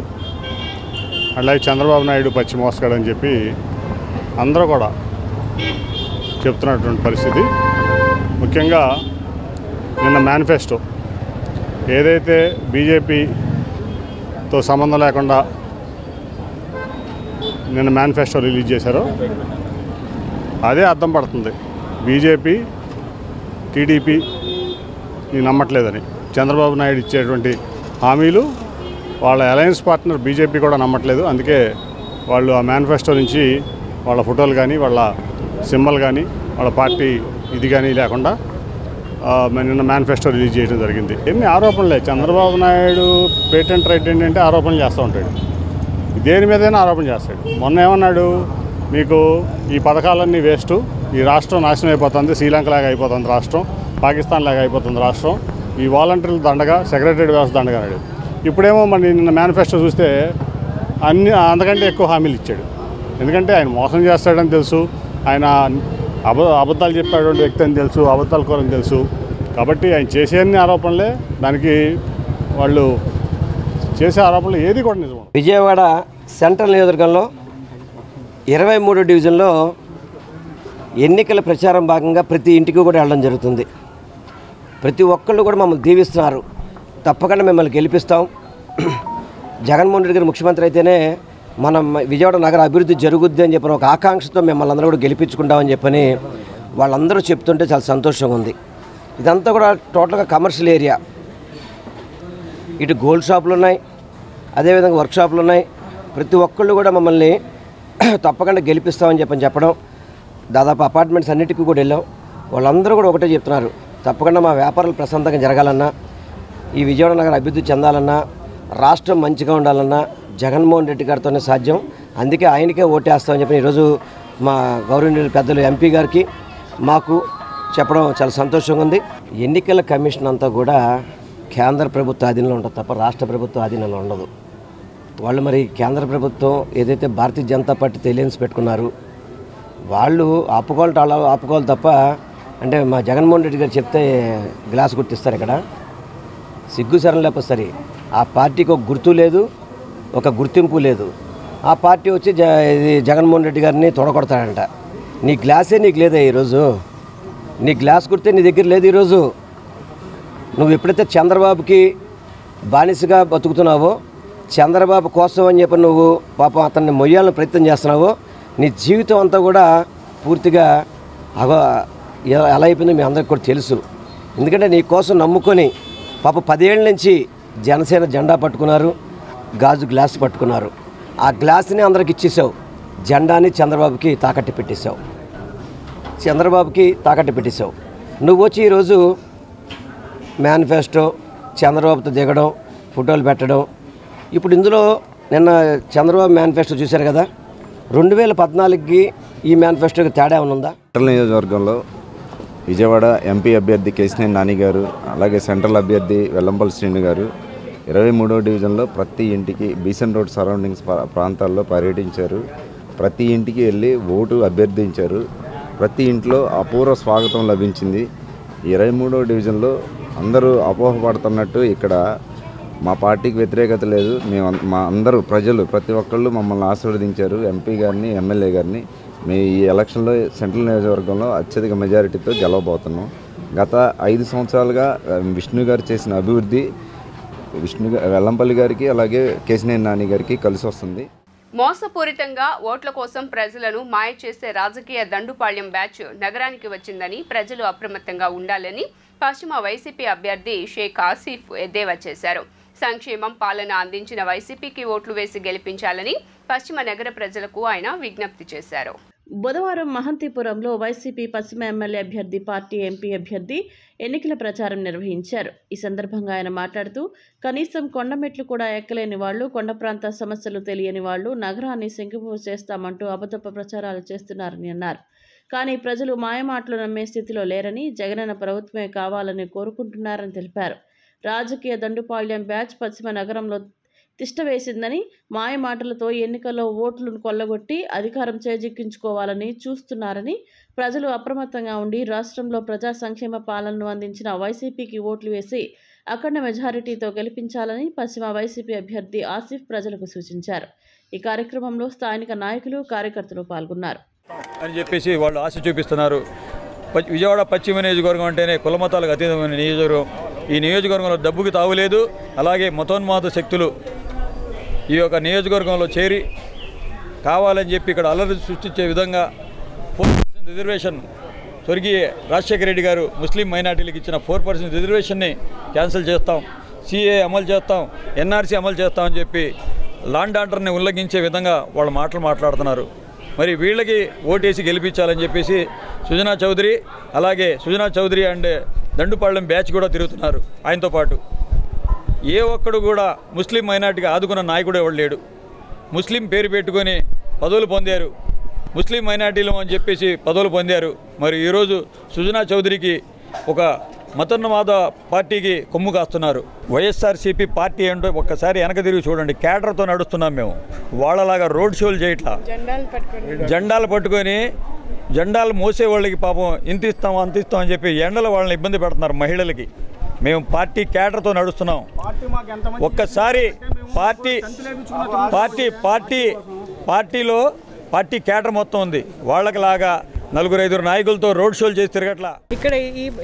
అట్లాగే చంద్రబాబు నాయుడు పచ్చి మోసగాడని చెప్పి అందరూ కూడా చెప్తున్నటువంటి పరిస్థితి. ముఖ్యంగా నిన్న మేనిఫెస్టో ఏదైతే బీజేపీతో సంబంధం లేకుండా నిన్న మేనిఫెస్టో రిలీజ్ చేశారో అదే అర్థం పడుతుంది. బీజేపీ టీడీపీ నమ్మట్లేదని, చంద్రబాబు నాయుడు ఇచ్చేటువంటి హామీలు వాళ్ళ అలయన్స్ పార్ట్నర్ బీజేపీ కూడా నమ్మట్లేదు. అందుకే వాళ్ళు ఆ మేనిఫెస్టో నుంచి వాళ్ళ ఫోటోలు కానీ వాళ్ళ సింబల్ కానీ వాళ్ళ పార్టీ ఇది కానీ లేకుండా నిన్న మేనిఫెస్టో రిలీజ్ చేయడం జరిగింది. ఎన్ని ఆరోపణలే. చంద్రబాబు నాయుడు పేటెంట్ రైట్ ఏంటంటే ఆరోపణలు చేస్తూ ఉంటాడు. దేని మీదైనా ఆరోపణ చేస్తాడు. మొన్న ఏమన్నాడు, మీకు ఈ పథకాలన్నీ వేస్ట్, ఈ రాష్ట్రం నాశనం అయిపోతుంది, శ్రీలంక లాగా అయిపోతుంది రాష్ట్రం, పాకిస్తాన్ లాగా అయిపోతుంది రాష్ట్రం, ఈ వాలంటీర్ల దండగా, సెక్రటరీ వ్యవస్థ దండగా అన్నాడు. ఇప్పుడేమో మరి నిన్న మేనిఫెస్టో చూస్తే అంతకంటే ఎక్కువ హామీలు ఇచ్చాడు. ఎందుకంటే ఆయన మోసం చేస్తాడని తెలుసు, ఆయన అబద్ధాలు చెప్పేటువంటి వ్యక్తి అని తెలుసు, అబద్ధాల కోరని తెలుసు. కాబట్టి ఆయన చేసే అన్ని ఆరోపణలే. దానికి వాళ్ళు చేసే ఆరోపణలు ఏది కూడా నిజం. విజయవాడ సెంట్రల్ నియోజకవర్గంలో 23 డివిజన్లో ఎన్నికల ప్రచారం భాగంగా ప్రతి ఇంటికి కూడా వెళ్ళడం జరుగుతుంది. ప్రతి ఒక్కళ్ళు కూడా మమ్మల్ని దీవిస్తున్నారు. తప్పకుండా మిమ్మల్ని గెలిపిస్తాం, జగన్మోహన్ రెడ్డి గారు ముఖ్యమంత్రి అయితేనే మనం విజయవాడ నగర అభివృద్ధి జరుగుద్ది అని చెప్పిన ఒక ఆకాంక్షతో మిమ్మల్ని అందరూ కూడా గెలిపించుకుంటామని చెప్పని వాళ్ళందరూ చెప్తుంటే చాలా సంతోషంగా ఉంది. ఇదంతా కూడా టోటల్గా కమర్షియల్ ఏరియా. ఇటు గోల్డ్ షాపులు ఉన్నాయి, అదేవిధంగా వర్క్ షాపులు ఉన్నాయి. ప్రతి ఒక్కళ్ళు కూడా మమ్మల్ని తప్పకుండా గెలిపిస్తామని చెప్పడం, దాదాపు అపార్ట్మెంట్స్ అన్నిటికీ కూడా వెళ్ళాం. వాళ్ళందరూ కూడా ఒకటే చెప్తున్నారు, తప్పకుండా మా వ్యాపారాలు ప్రశాంతంగా జరగాలన్నా, ఈ విజయవాడ నగర అభివృద్ధి చెందాలన్నా, రాష్ట్రం మంచిగా ఉండాలన్నా జగన్మోహన్ రెడ్డి గారితోనే సాధ్యం. అందుకే ఆయనకే ఓటేస్తామని చెప్పి ఈరోజు మా గౌరవనీయులు పెద్దలు ఎంపీ గారికి మాకు చెప్పడం చాలా సంతోషంగా ఉంది. ఎన్నికల కమిషన్ అంతా కూడా కేంద్ర ప్రభుత్వ ఆధీనంలో ఉంటుంది తప్ప రాష్ట్ర ప్రభుత్వ ఆధీనంలో ఉండదు. వాళ్ళు మరి కేంద్ర ప్రభుత్వం ఏదైతే భారతీయ జనతా పార్టీ ఎలయన్స్ పెట్టుకున్నారు, వాళ్ళు ఆపుకోవాలి తప్ప అంటే మా జగన్మోహన్ రెడ్డి గారు చెప్తే గ్లాస్ గుర్తిస్తారు ఇక్కడ. సిగ్గు శరం లేకపోతే సరే, ఆ పార్టీకి ఒక గుర్తు లేదు, ఒక గుర్తింపు లేదు. ఆ పార్టీ వచ్చి ఇది జగన్మోహన్ రెడ్డి గారిని తొడగొడతాడంట. నీ గ్లాసే నీకు లేదా ఈరోజు? నీ గ్లాస్ గుర్తే నీ దగ్గర లేదు ఈరోజు. నువ్వు ఎప్పుడైతే చంద్రబాబుకి బానిసగా బతుకుతున్నావో, చంద్రబాబు కోసం అని చెప్పి నువ్వు పాపం అతన్ని మొయ్యాలని ప్రయత్నం చేస్తున్నావో, నీ జీవితం అంతా కూడా పూర్తిగా ఎలా అయిపోయిందో మీ అందరికి కూడా తెలుసు. ఎందుకంటే నీ కోసం నమ్ముకొని పాప 10 ఏళ్ళ నుంచి జనసేన జెండా పట్టుకున్నారు, గాజు గ్లాస్ పట్టుకున్నారు. ఆ గ్లాస్ని అందరికి ఇచ్చేసావు, జెండాని చంద్రబాబుకి తాకట్టు పెట్టేశావు. నువ్వు వచ్చి ఈరోజు మేనిఫెస్టో చంద్రబాబుతో దిగడం, ఫోటోలు పెట్టడం. ఇప్పుడు ఇందులో నిన్న చంద్రబాబు మేనిఫెస్టో చూశారు కదా, 2014కి ఈ మేనిఫెస్టోకి తేడా ఏమన్నా? సెంట్రల్ నియోజకవర్గంలో విజయవాడ ఎంపీ అభ్యర్థి కేశినేని నాని గారు, అలాగే సెంట్రల్ అభ్యర్థి వెల్లంపల్లి శ్రీను గారు 23వ డివిజన్లో ప్రతి ఇంటికి బీసెన్ రోడ్ సరౌండింగ్స్ ప్రాంతాల్లో పర్యటించారు. ప్రతి ఇంటికి వెళ్ళి ఓటు అభ్యర్థించారు. ప్రతి ఇంట్లో అపూర్వ స్వాగతం లభించింది. 23వ డివిజన్లో అందరూ అపోహపడుతున్నట్టు ఇక్కడ మా పార్టీకి వ్యతిరేకత లేదు. మా అందరూ ప్రజలు ప్రతి ఒక్కళ్ళు మమ్మల్ని ఆశీర్వదించారు. ఎంపీ గారిని, ఎమ్మెల్యే గారిని. మేము ఈ ఎలక్షన్లో సెంట్రల్ నియోజకవర్గంలో అత్యధిక మెజారిటీతో గెలవబోతున్నాం. గత 5 సంవత్సరాలుగా విష్ణు గారు చేసిన అభివృద్ధి వెల్లంపల్లి గారికి అలాగే కేశినేని నాని గారికి కలిసి వస్తుంది. మోసపూరితంగా ఓట్ల కోసం ప్రజలను మాయ చేసే రాజకీయ దండుపాళ్యం బ్యాచ్ నగరానికి వచ్చిందని ప్రజలు అప్రమత్తంగా ఉండాలని పశ్చిమ వైసీపీ అభ్యర్థి షేక్ ఆసిఫ్ ఎద్దేవా చేశారు. సంక్షేమం పాలన అందించిన వైసీపీకి ఓట్లు వేసి గెలిపించాలని పశ్చిమ నగర ప్రజలకు ఆయన విజ్ఞప్తి చేశారు. బుధవారం మహంతిపురంలో వైసీపీ పశ్చిమ ఎమ్మెల్యే అభ్యర్థి, పార్టీ ఎంపీ అభ్యర్థి ఎన్నికల ప్రచారం నిర్వహించారు. ఈ సందర్భంగా ఆయన మాట్లాడుతూ, కనీసం కొండమెట్లు కూడా ఎక్కలేని వాళ్లు, కొండ ప్రాంత సమస్యలు తెలియని వాళ్లు నగరాన్ని సింగపూర్ చేస్తామంటూ అబద్ధపు ప్రచారాలు చేస్తున్నారని అన్నారు. కానీ ప్రజలు మాయమాటలు నమ్మే స్థితిలో లేరని, జగనన్న ప్రభుత్వమే కావాలని కోరుకుంటున్నారని తెలిపారు. రాజకీయ దండుపాళ్యం బ్యాచ్ పశ్చిమ నగరంలో తిష్టవేసిందని, మాయమాటలతో ఎన్నికల్లో ఓట్లను కొల్లగొట్టి అధికారం చేజిక్కించుకోవాలని చూస్తున్నారని, ప్రజలు అప్రమత్తంగా ఉండి రాష్ట్రంలో ప్రజా సంక్షేమ పాలనను అందించిన వైసీపీకి ఓట్లు వేసి అఖండ మెజారిటీతో గెలిపించాలని పశ్చిమ వైసీపీ అభ్యర్థి ఆసిఫ్ ప్రజలకు సూచించారు. ఈ కార్యక్రమంలో స్థానిక నాయకులు, కార్యకర్తలు పాల్గొన్నారు అని చెప్పేసి వాళ్ళు ఆశ చూపిస్తున్నారు. విజయవాడ పశ్చిమ నియోజకవర్గం అంటేనే కులమతాలకు అతీతమైన నియోజకవర్గం. ఈ నియోజకవర్గంలో డబ్బుకి తావులేదు. అలాగే మతోన్మాద శక్తులు ఈ యొక్క నియోజకవర్గంలో చేరి కావాలని చెప్పి ఇక్కడ అల్లరి సృష్టించే విధంగా 4% రిజర్వేషన్ స్వర్గీయ రాజశేఖర రెడ్డి గారు ముస్లిం మైనార్టీలకు ఇచ్చిన 4% రిజర్వేషన్ని క్యాన్సిల్ చేస్తాం, సిఏ అమలు చేస్తాం, ఎన్ఆర్సీ అమలు చేస్తామని చెప్పి లాండ్ ఆర్డర్ని ఉల్లంఘించే విధంగా వాళ్ళు మాట్లాడుతున్నారు. మరి వీళ్ళకి ఓటేసి గెలిపించాలని చెప్పేసి సుజనా చౌదరి అండ్ దండుపాళ్యం బ్యాచ్ కూడా తిరుగుతున్నారు. ఆయనతో పాటు ఏ ఒక్కడు కూడా ముస్లిం మైనార్టీకి ఆదుకున్న నాయకుడు ఎవడు లేడు. ముస్లిం పేరు పెట్టుకొని పదవులు పొందారు, ముస్లిం మైనార్టీలు అని చెప్పేసి పదవులు పొందారు. మరి ఈరోజు సుజనా చౌదరికి ఒక మతోన్మాద పార్టీకి కొమ్ము కాస్తున్నారు. వైఎస్ఆర్సీపీ పార్టీ ఏంటో ఒక్కసారి వెనక తిరిగి చూడండి. క్యాడర్తో నడుస్తున్నాం మేము. వాళ్ళలాగా రోడ్ షోలు చేయట్లా, జెండాలు పట్టుకొని జెండాలు మోసే వాళ్ళకి పాపం ఇంత ఇస్తాం అంత ఇస్తాం అని చెప్పి ఎండలో వాళ్ళని ఇబ్బంది పెడుతున్నారు మహిళలకి. మేము పార్టీ క్యాడర్తో నడుస్తున్నాం. ఒక్కసారి పార్టీలో పార్టీ క్యాడర్ మొత్తం ఉంది. వాళ్ళకిలాగా 4-5 నాయకులతో రోడ్ షోలు చేసి తిరగట్లా. ఇక్కడ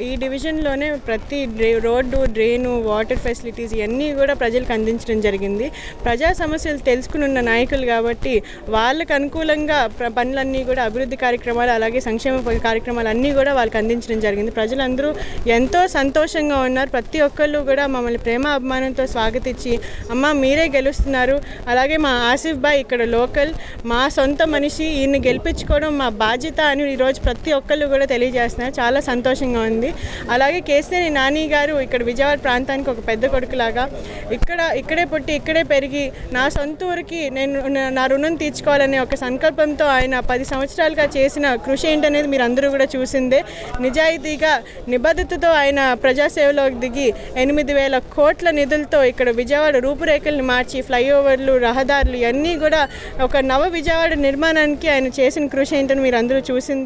ఈ డివిజన్లోనే ప్రతి రోడ్డు, డ్రైను, వాటర్ ఫెసిలిటీస్ ఇవన్నీ కూడా ప్రజలకు అందించడం జరిగింది. ప్రజా సమస్యలు తెలుసుకుని ఉన్న నాయకులు కాబట్టి వాళ్ళకు అనుకూలంగా పనులన్నీ కూడా, అభివృద్ధి కార్యక్రమాలు అలాగే సంక్షేమ కార్యక్రమాలు అన్నీ కూడా వాళ్ళకి అందించడం జరిగింది. ప్రజలందరూ ఎంతో సంతోషంగా ఉన్నారు. ప్రతి ఒక్కళ్ళు కూడా మమ్మల్ని ప్రేమ అభిమానంతో స్వాగతించి, అమ్మ మీరే గెలుస్తున్నారు, అలాగే మా ఆసిఫ్ బాయ్ ఇక్కడ లోకల్, మా సొంత మనిషి, ఈయన్ని గెలిపించుకోవడం మా బాధ్యత అని ఈరోజు ప్రతి ఒక్కళ్ళు కూడా తెలియజేస్తున్నారు. చాలా సంతోషంగా ఉంది. అలాగే కేశినేని నాని గారు ఇక్కడ విజయవాడ ప్రాంతానికి ఒక పెద్ద కొడుకులాగా ఇక్కడే పుట్టి ఇక్కడే పెరిగి నా సొంత ఊరికి నేను నా రుణం తీర్చుకోవాలనే ఒక సంకల్పంతో ఆయన 10 సంవత్సరాలుగా చేసిన కృషి ఏంటనేది మీరు అందరూ కూడా చూసిందే. నిజాయితీగా, నిబద్ధతతో ఆయన ప్రజాసేవలోకి దిగి 8,000 కోట్ల నిధులతో ఇక్కడ విజయవాడ రూపురేఖల్ని మార్చి ఫ్లైఓవర్లు, రహదారులు ఇవన్నీ కూడా ఒక నవ విజయవాడ నిర్మాణానికి ఆయన చేసిన కృషి ఏంటని మీరు అందరూ చూసిందే.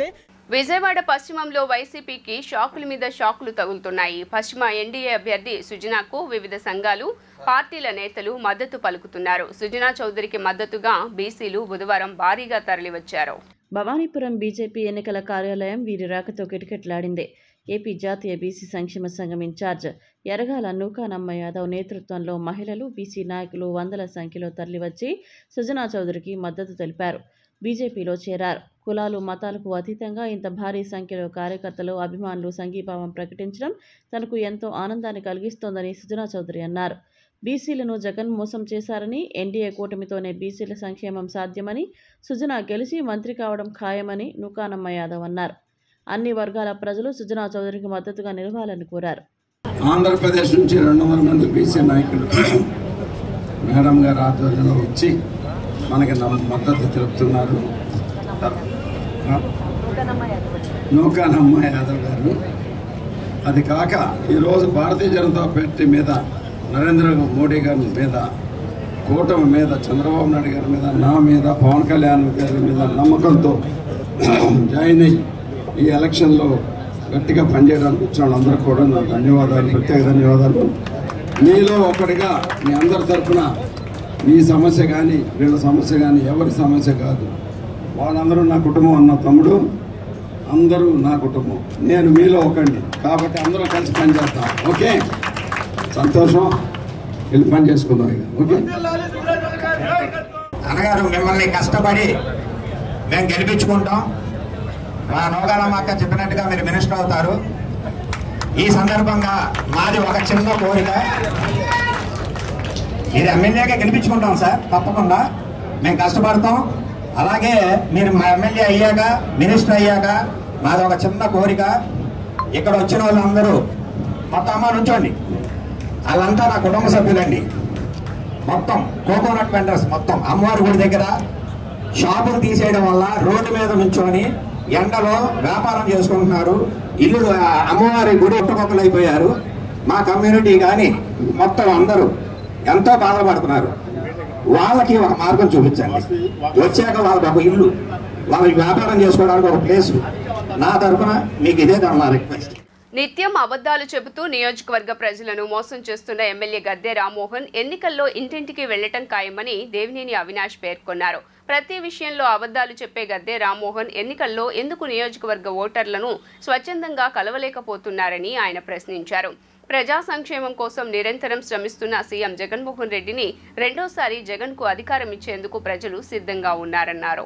విజయవాడ పశ్చిమంలో వైసీపీకి షాకుల మీద షాకులు తగులుతున్నాయి. పశ్చిమ ఎన్డీఏ అభ్యర్థి సుజనాకు వివిధ సంఘాలు, పార్టీల నేతలు మద్దతు పలుకుతున్నారు. సుజనా చౌదరికి మద్దతుగా బీసీలు బుధవారం భారీగా తరలివచ్చారు. భవానీపురం బీజేపీ ఎన్నికల కార్యాలయం వీరి రాకతో కిటకిటలాడింది. ఏపీ జాతీయ బీసీ సంక్షేమ సంఘం ఇన్ఛార్జ్ ఎరగాల నూకానమ్మ యాదవ్ నేతృత్వంలో మహిళలు, బీసీ నాయకులు వందల సంఖ్యలో తరలివచ్చి సుజనా చౌదరికి మద్దతు తెలిపారు. బీజేపీలో చేరారు. కులాలు, మతాలకు అతీతంగా ఇంత భారీ సంఖ్యలో కార్యకర్తలు, అభిమానులు సంఘీభావం ప్రకటించడం తనకు ఎంతో ఆనందాన్ని కలిగిస్తోందని సుజనా చౌదరి అన్నారు. బీసీలను జగన్ మోసం చేశారని, ఎన్డీఏ కూటమితోనే బీసీల సంక్షేమం సాధ్యమని, సుజనా గెలిచి మంత్రి కావడం ఖాయమని నూకానమ్మ యాదవ్ అన్నారు. అన్ని వర్గాల ప్రజలు సుజనా చౌదరికి మద్దతుగా నిలవాలని కోరారు. ఆంధ్రప్రదేశ్ నుంచి 200 మంది బీసీ నాయకులు మేడం గారు ఆధ్వర్యంలో వచ్చి మనకి మద్దతు తెలుపుతున్నారు. నూకానమ్మ యాదవ్ గారు. అది కాక ఈరోజు భారతీయ జనతా పార్టీ మీద, నరేంద్ర మోడీ గారి మీద, కూటమి మీద, చంద్రబాబు నాయుడు గారి మీద, నా మీద, పవన్ కళ్యాణ్ గారి మీద నమ్మకంతో జాయిన్ అయ్యి ఈ ఎలక్షన్లో గట్టిగా పనిచేయడానికి వచ్చిన వాళ్ళందరూ కూడా నా ధన్యవాదాలు, ప్రత్యేక ధన్యవాదాలు. మీలో ఒకటిగా మీ అందరి తరఫున మీ సమస్య కానీ, వీళ్ళ సమస్య కానీ ఎవరి సమస్య కాదు. వాళ్ళందరూ నా కుటుంబం అన్న తమ్ముడు, అందరూ నా కుటుంబం. నేను మీలో ఒకండి. కాబట్టి అందరూ కలిసి పనిచేస్తాం. ఓకే, సంతోషం. వెళ్ళి పని చేసుకుందాం ఇక. ఓకే అన్నగారు, మిమ్మల్ని కష్టపడి మేము గెలిపించుకుంటాం. మా నూకానమ్మ అక్క చెప్పినట్టుగా మీరు మినిస్టర్ అవుతారు. ఈ సందర్భంగా మాది ఒక చిన్న కోరిక. ఇది ఎమ్మెల్యేగా గెలిపించుకుంటాం సార్, తప్పకుండా మేము కష్టపడతాం. అలాగే మీరు మా ఎమ్మెల్యే అయ్యాక, మినిస్టర్ అయ్యాక మాది ఒక చిన్న కోరిక. ఇక్కడ వచ్చిన వాళ్ళందరూ మొత్తం అమ్మ నుంచోండి, వాళ్ళంతా నా కుటుంబ సభ్యులండి. మొత్తం కోకోనట్ వెండర్స్ మొత్తం అమ్మవారి గుడి దగ్గర షాపులు తీసేయడం వల్ల రోడ్డు మీద నుంచొని ఎండలో వ్యాపారం చేసుకుంటున్నారు. ఇల్లు అమ్మవారి గుడి ఒట్టుకొక్కలు అయిపోయారు. మా కమ్యూనిటీ కానీ మొత్తం అందరూ ఎంతో బాధపడుతున్నారు. వాళ్ళకి ఒక మార్గం చూపించండి. వచ్చాక వాళ్ళకి ఒక ఇల్లు, వాళ్ళకి వ్యాపారం చేసుకోవడానికి ఒక ప్లేసు. నా తరఫున మీకు ఇదే నా రిక్వెస్ట్. నిత్యం అబద్ధాలు చెబుతూ నియోజకవర్గ ప్రజలను మోసం చేస్తున్న ఎమ్మెల్యే గద్దె రామ్మోహన్ ఎన్నికల్లో ఇంటింటికి వెళ్లటం ఖాయమని దేవినేని అవినాష్ పేర్కొన్నారు. ప్రతి విషయంలో అబద్ధాలు చెప్పే గద్దె రామ్మోహన్ ఎన్నికల్లో ఎందుకు నియోజకవర్గ ఓటర్లను స్వచ్ఛందంగా కలవలేకపోతున్నారని ఆయన ప్రశ్నించారు. ప్రజా సంక్షేమం కోసం నిరంతరం శ్రమిస్తున్న సీఎం జగన్మోహన్ రెడ్డిని రెండోసారి జగన్కు అధికారం ఇచ్చేందుకు ప్రజలు సిద్ధంగా ఉన్నారన్నారు.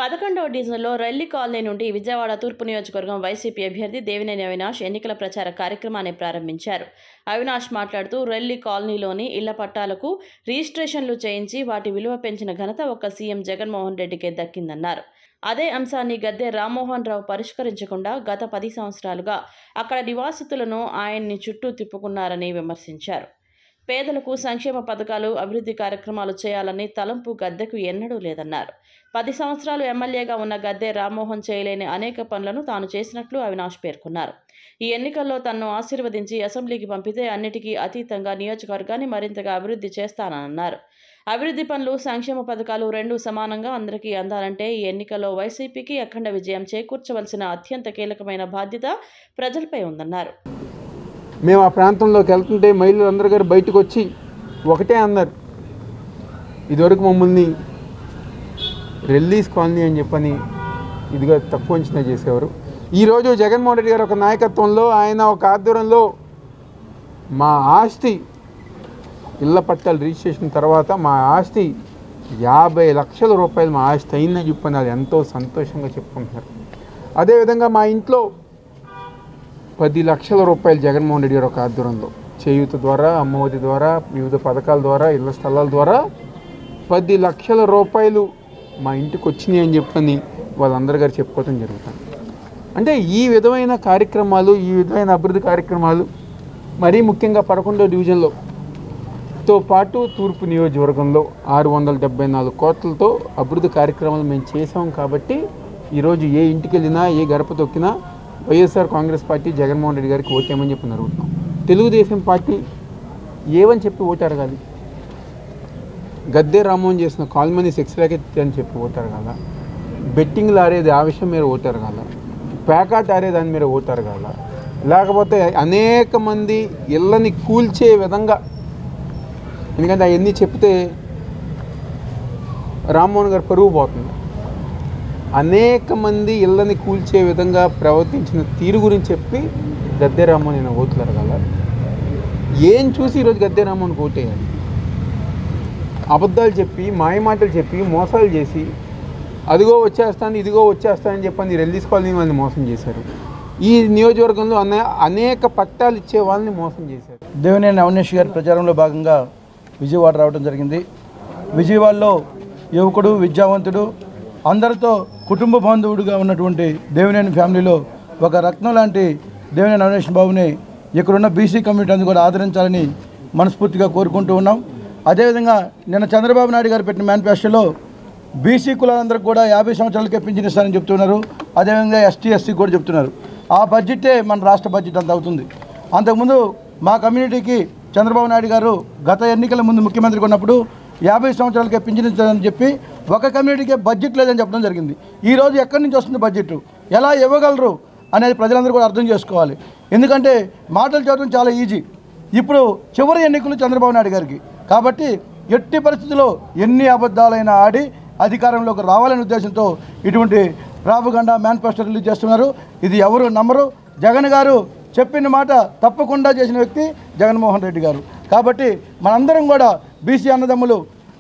11వ డివిజన్లో రెల్లి కాలనీ నుండి విజయవాడ తూర్పు నియోజకవర్గం వైసీపీ అభ్యర్థి దేవినేని అవినాష్ ఎన్నికల ప్రచార కార్యక్రమాన్ని ప్రారంభించారు. అవినాష్ మాట్లాడుతూ రెల్లి కాలనీలోని ఇళ్ల పట్టాలకు రిజిస్ట్రేషన్లు చేయించి వాటి విలువ పెంచిన ఘనత ఒక్క సీఎం జగన్మోహన్ రెడ్డికే దక్కిందన్నారు. అదే అంశాన్ని గద్దె రామ్మోహన్ రావు పరిష్కరించకుండా గత 10 సంవత్సరాలుగా అక్కడ నివాసితులను ఆయన్ని చుట్టూ తిప్పుకున్నారని విమర్శించారు. పేదలకు సంక్షేమ పథకాలు, అభివృద్ధి కార్యక్రమాలు చేయాలని తలంపు గద్దెకు ఎన్నడూ లేదన్నారు. 10 సంవత్సరాలు ఎమ్మెల్యేగా ఉన్న గద్దె రామ్మోహన్ చేయలేని అనేక పనులను తాను చేసినట్లు అవినాష్ పేర్కొన్నారు. ఈ ఎన్నికల్లో తనను ఆశీర్వదించి అసెంబ్లీకి పంపితే అన్నిటికీ అతీతంగా నియోజకవర్గాన్ని మరింతగా అభివృద్ధి చేస్తానన్నారు. అభివృద్ధి పనులు, సంక్షేమ పథకాలు రెండూ సమానంగా అందరికీ అందాలంటే ఈ ఎన్నికల్లో వైసీపీకి అఖండ విజయం చేకూర్చవలసిన అత్యంత కీలకమైన బాధ్యత ప్రజలపై ఉందన్నారు. మేము ఆ ప్రాంతంలోకి వెళ్తుంటే మహిళలు అందరూ గారు బయటకు వచ్చి ఒకటే అన్నారు, ఇదివరకు మమ్మల్ని రెల్లీస్ కాలనీ అని చెప్పని ఇదిగా తక్కువ అంచనా చేసేవారు. ఈరోజు జగన్మోహన్ రెడ్డి గారు ఒక నాయకత్వంలో, ఆయన ఒక ఆధ్వర్యంలో మా ఆస్తి ఇళ్ల పట్టాలు రిజిస్ట్రేషన్ తర్వాత మా ఆస్తి 50 లక్షల రూపాయలు మా ఆస్తి అయిందని చెప్పని అది ఎంతో సంతోషంగా చెప్పుకుంటున్నారు. అదేవిధంగా మా ఇంట్లో 10 లక్షల రూపాయలు జగన్మోహన్ రెడ్డి గారు ఒక ఆధ్వర్యంలో చేయూత ద్వారా, అమ్మఒడి ద్వారా, వివిధ పథకాల ద్వారా, ఇళ్ల స్థలాల ద్వారా 10 లక్షల రూపాయలు మా ఇంటికి వచ్చినాయి అని చెప్పని వాళ్ళందరూ గారు చెప్పుకోవటం జరుగుతుంది. అంటే ఈ విధమైన కార్యక్రమాలు, ఈ విధమైన అభివృద్ధి కార్యక్రమాలు మరీ ముఖ్యంగా 11వ డివిజన్లో తో పాటు తూర్పు నియోజకవర్గంలో 674 కోట్లతో అభివృద్ధి కార్యక్రమాలు మేము చేసాం. కాబట్టి ఈరోజు ఏ ఇంటికి వెళ్ళినా, ఏ గడప తొక్కినా వైఎస్ఆర్ కాంగ్రెస్ పార్టీ జగన్మోహన్ రెడ్డి గారికి ఓటేయమని చెప్పి అడుగుతున్నాం. తెలుగుదేశం పార్టీ ఏమని చెప్పి ఓటు అడగాలి? గద్దె రామ్మోహన్ చేసిన కాల్మనీ సెక్స్ ర్యాకెట్ అని చెప్పి ఓటు అడగాల? బెట్టింగ్లు ఆడేది ఆ విషయం మీరు ఓటు అడగాల? ప్యాకాట్ ఆరే దాని మీద పోతారు కదా, లేకపోతే అనేక మంది ఇళ్ళని కూల్చే విధంగా, ఎందుకంటే అవన్నీ చెప్తే రామ్మోహన్ గారు పరువు పోతుంది. అనేక మంది ఇళ్ళని కూల్చే విధంగా ప్రవర్తించిన తీరు గురించి చెప్పి గద్దె రామ్మోహన్ నేను ఓట్లేరు కదా. ఏం చూసి ఈరోజు గద్దె రామ్మోహన్ ఓటేయాలి? అబద్ధాలు చెప్పి, మాయమాటలు చెప్పి, మోసాలు చేసి, అదిగో వచ్చేస్తాను ఇదిగో వచ్చేస్తానని చెప్పని రిలీజ్ కాలనీ వాళ్ళని మోసం చేశారు. ఈ నియోజకవర్గంలో అనేక పట్టాలు ఇచ్చే వాళ్ళని మోసం చేశారు. దేవినేని అవినేష్ గారి ప్రచారంలో భాగంగా విజయవాడ రావడం జరిగింది. విజయవాడలో యువకుడు, విద్యావంతుడు, అందరితో కుటుంబ బాంధవుడిగా ఉన్నటువంటి దేవినేని ఫ్యామిలీలో ఒక రత్నం లాంటి దేవినేని అవినేష్ బాబుని ఇక్కడున్న బీసీ కమ్యూనిటీ అందరూ కూడా ఆదరించాలని మనస్ఫూర్తిగా కోరుకుంటూ ఉన్నాం. అదేవిధంగా నిన్న చంద్రబాబు నాయుడు గారు పెట్టిన మేనిఫెస్టోలో బీసీ కులాలందరికీ కూడా 50 సంవత్సరాలకే పింఛన్ ఇస్తారని చెప్తున్నారు. అదేవిధంగా ఎస్టీ ఎస్సీ కూడా చెప్తున్నారు. ఆ బడ్జెటే మన రాష్ట్ర బడ్జెట్ అంత అవుతుంది. అంతకుముందు మా కమ్యూనిటీకి చంద్రబాబు నాయుడు గారు గత ఎన్నికల ముందు ముఖ్యమంత్రిగా ఉన్నప్పుడు 50 సంవత్సరాలకే పింఛన్ ఇస్తారని చెప్పి ఒక కమ్యూనిటీకే బడ్జెట్ లేదని చెప్పడం జరిగింది. ఈరోజు ఎక్కడి నుంచి వస్తుంది బడ్జెట్, ఎలా ఇవ్వగలరు అనేది ప్రజలందరూ కూడా అర్థం చేసుకోవాలి. ఎందుకంటే మాటలు చెప్పడం చాలా ఈజీ. ఇప్పుడు చివరి ఎన్నికలు చంద్రబాబు నాయుడు గారికి కాబట్టి ఎట్టి పరిస్థితుల్లో ఎన్ని అబద్ధాలైనా ఆడి అధికారంలోకి రావాలనే ఉద్దేశంతో ఇటువంటి ప్రాపగండా మేనిఫెస్టో రిలీజ్ చేస్తున్నారు. ఇది ఎవరు నమ్మరు. జగన్ గారు చెప్పిన మాట తప్పకుండా చేసిన వ్యక్తి జగన్మోహన్ రెడ్డి గారు. కాబట్టి మనందరం కూడా బీసీ అన్నదమ్ములు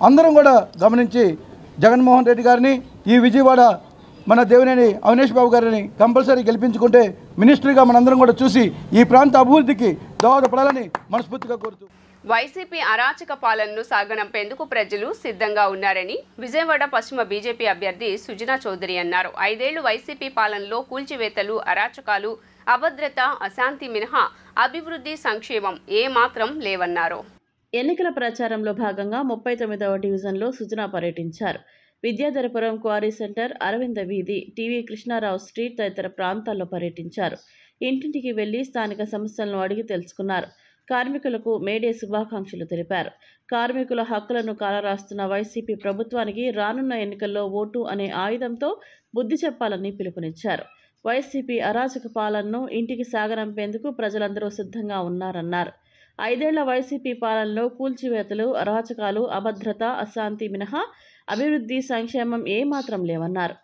అందరం కూడా గమనించి జగన్మోహన్ రెడ్డి గారిని, ఈ విజయవాడ మన దేవినేని అవినేష్ బాబు గారిని కంపల్సరీ గెలిపించుకుంటే మినిస్టర్గా మనందరం కూడా చూసి ఈ ప్రాంత అభివృద్ధికి దోహదపడాలని మనస్ఫూర్తిగా కోరుతూ వైసీపీ అరాచక పాలనను సాగనంపేందుకు ప్రజలు సిద్ధంగా ఉన్నారని విజయవాడ పశ్చిమ బీజేపీ అభ్యర్థి సుజనా చౌదరి అన్నారు. 5 ఏళ్లు వైసీపీ పాలనలో కూల్చివేతలు, అరాచకాలు, అభద్రత, అశాంతి మినహా అభివృద్ధి, సంక్షేమం ఏమాత్రం లేవన్నారు. ఎన్నికల ప్రచారంలో భాగంగా 39వ డివిజన్లో సుజనా పర్యటించారు. విద్యాధరపురం క్వారీ సెంటర్, అరవింద వీధి, టీవీ కృష్ణారావు స్ట్రీట్ తదితర ప్రాంతాల్లో పర్యటించారు. ఇంటింటికి వెళ్లి స్థానిక సమస్యలను అడిగి తెలుసుకున్నారు. కార్మికులకు మేడే శుభాకాంక్షలు తెలిపారు. కార్మికుల హక్కులను కాలరాస్తున్న వైసీపీ ప్రభుత్వానికి రానున్న ఎన్నికల్లో ఓటు అనే ఆయుధంతో బుద్ధి చెప్పాలని పిలుపునిచ్చారు. వైసీపీ అరాచక పాలనను ఇంటికి సాగనంపేందుకు ప్రజలందరూ సిద్ధంగా ఉన్నారన్నారు. 5 ఏళ్ల వైసీపీ పాలనలో కూల్చివేతలు, అరాచకాలు, అభద్రత, అశాంతి మినహా అభివృద్ధి, సంక్షేమం ఏమాత్రం లేవన్నారు.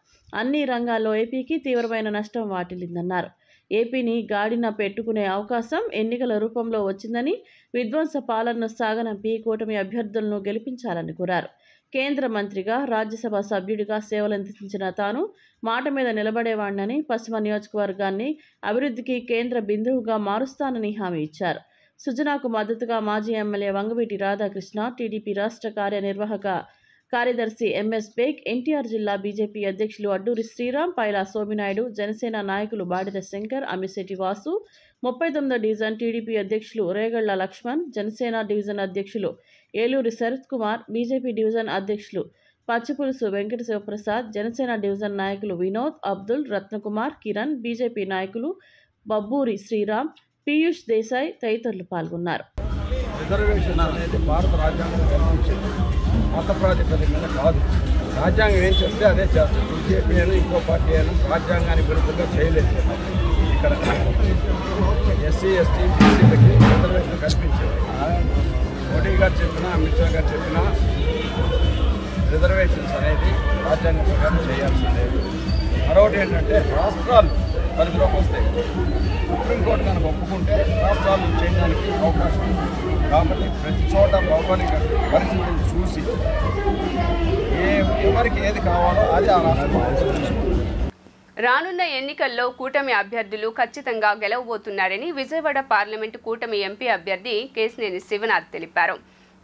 అన్ని రంగాల్లో ఏపీకి తీవ్రమైన నష్టం వాటిల్లిందన్నారు. ఏపీని గాడిన పెట్టుకునే అవకాశం ఎన్నికల రూపంలో వచ్చిందని, విధ్వంస పాలనను సాగనంపి కూటమి అభ్యర్థులను గెలిపించాలని కోరారు. కేంద్ర మంత్రిగా, రాజ్యసభ సభ్యుడిగా సేవలందించిన తాను మాట మీద నిలబడేవాడినని, పశ్చిమ నియోజకవర్గాన్ని అభివృద్ధికి కేంద్ర బిందువుగా మారుస్తానని హామీ ఇచ్చారు. సుజనాకు మద్దతుగా మాజీ ఎమ్మెల్యే వంగవీటి రాధాకృష్ణ, టీడీపీ రాష్ట్ర కార్యనిర్వాహక కార్యదర్శి ఎంఎస్ బేగ్, ఎన్టీఆర్ జిల్లా బీజేపీ అధ్యక్షులు అడ్డూరి శ్రీరామ్, పైలా సోమినాయుడు, జనసేన నాయకులు బాడిద శంకర్, అమ్మిశెట్టి వాసు, 39వ డివిజన్ టీడీపీ అధ్యక్షులు రేగళ్ల లక్ష్మణ్, జనసేన డివిజన్ అధ్యక్షులు ఏలూరి శరత్ కుమార్, బీజేపీ డివిజన్ అధ్యక్షులు పచ్చిపులుసు వెంకట శివప్రసాద్, జనసేన డివిజన్ నాయకులు వినోద్, అబ్దుల్, రత్నకుమార్, కిరణ్, బీజేపీ నాయకులు బబ్బూరి శ్రీరామ్, పీయూష్ దేశాయ్ తదితరులు పాల్గొన్నారు. రిజర్వేషన్ అనేది భారత రాజ్యాంగం కల్పించింది, మత ప్రాతిపదిక మీద కాదు. రాజ్యాంగం ఏం చెప్తే అదే చేస్తుంది. బీజేపీ అయినా ఇంకో పార్టీ అయినా రాజ్యాంగానికి విరుద్ధంగా చేయలేదు. ఇక్కడ ఎస్సీ ఎస్టీ బీసీలకి రిజర్వేషన్ కల్పించింది. మోడీ గారు చెప్పినా, అమిత్ షా గారు చెప్పినా రిజర్వేషన్స్ అనేది రాజ్యాంగం ప్రకారం చేయాల్సిందే. మరొకటి ఏంటంటే రాష్ట్రాలు పరిధిలోకి వస్తాయి. సుప్రీంకోర్టు కనుక ఒప్పుకుంటే రాష్ట్రాలు చేయడానికి అవకాశం ఉంది. కాబట్టి ప్రతి చోట భౌగోళిక పరిస్థితులను చూసి ఎవరికి ఏది కావాలో అది ఆ రాష్ట్రం. రానున్న ఎన్నికల్లో కూటమి అభ్యర్థులు ఖచ్చితంగా గెలవబోతున్నారని విజయవాడ పార్లమెంటు కూటమి ఎంపీ అభ్యర్థి కేశినేని శివనాథ్ తెలిపారు.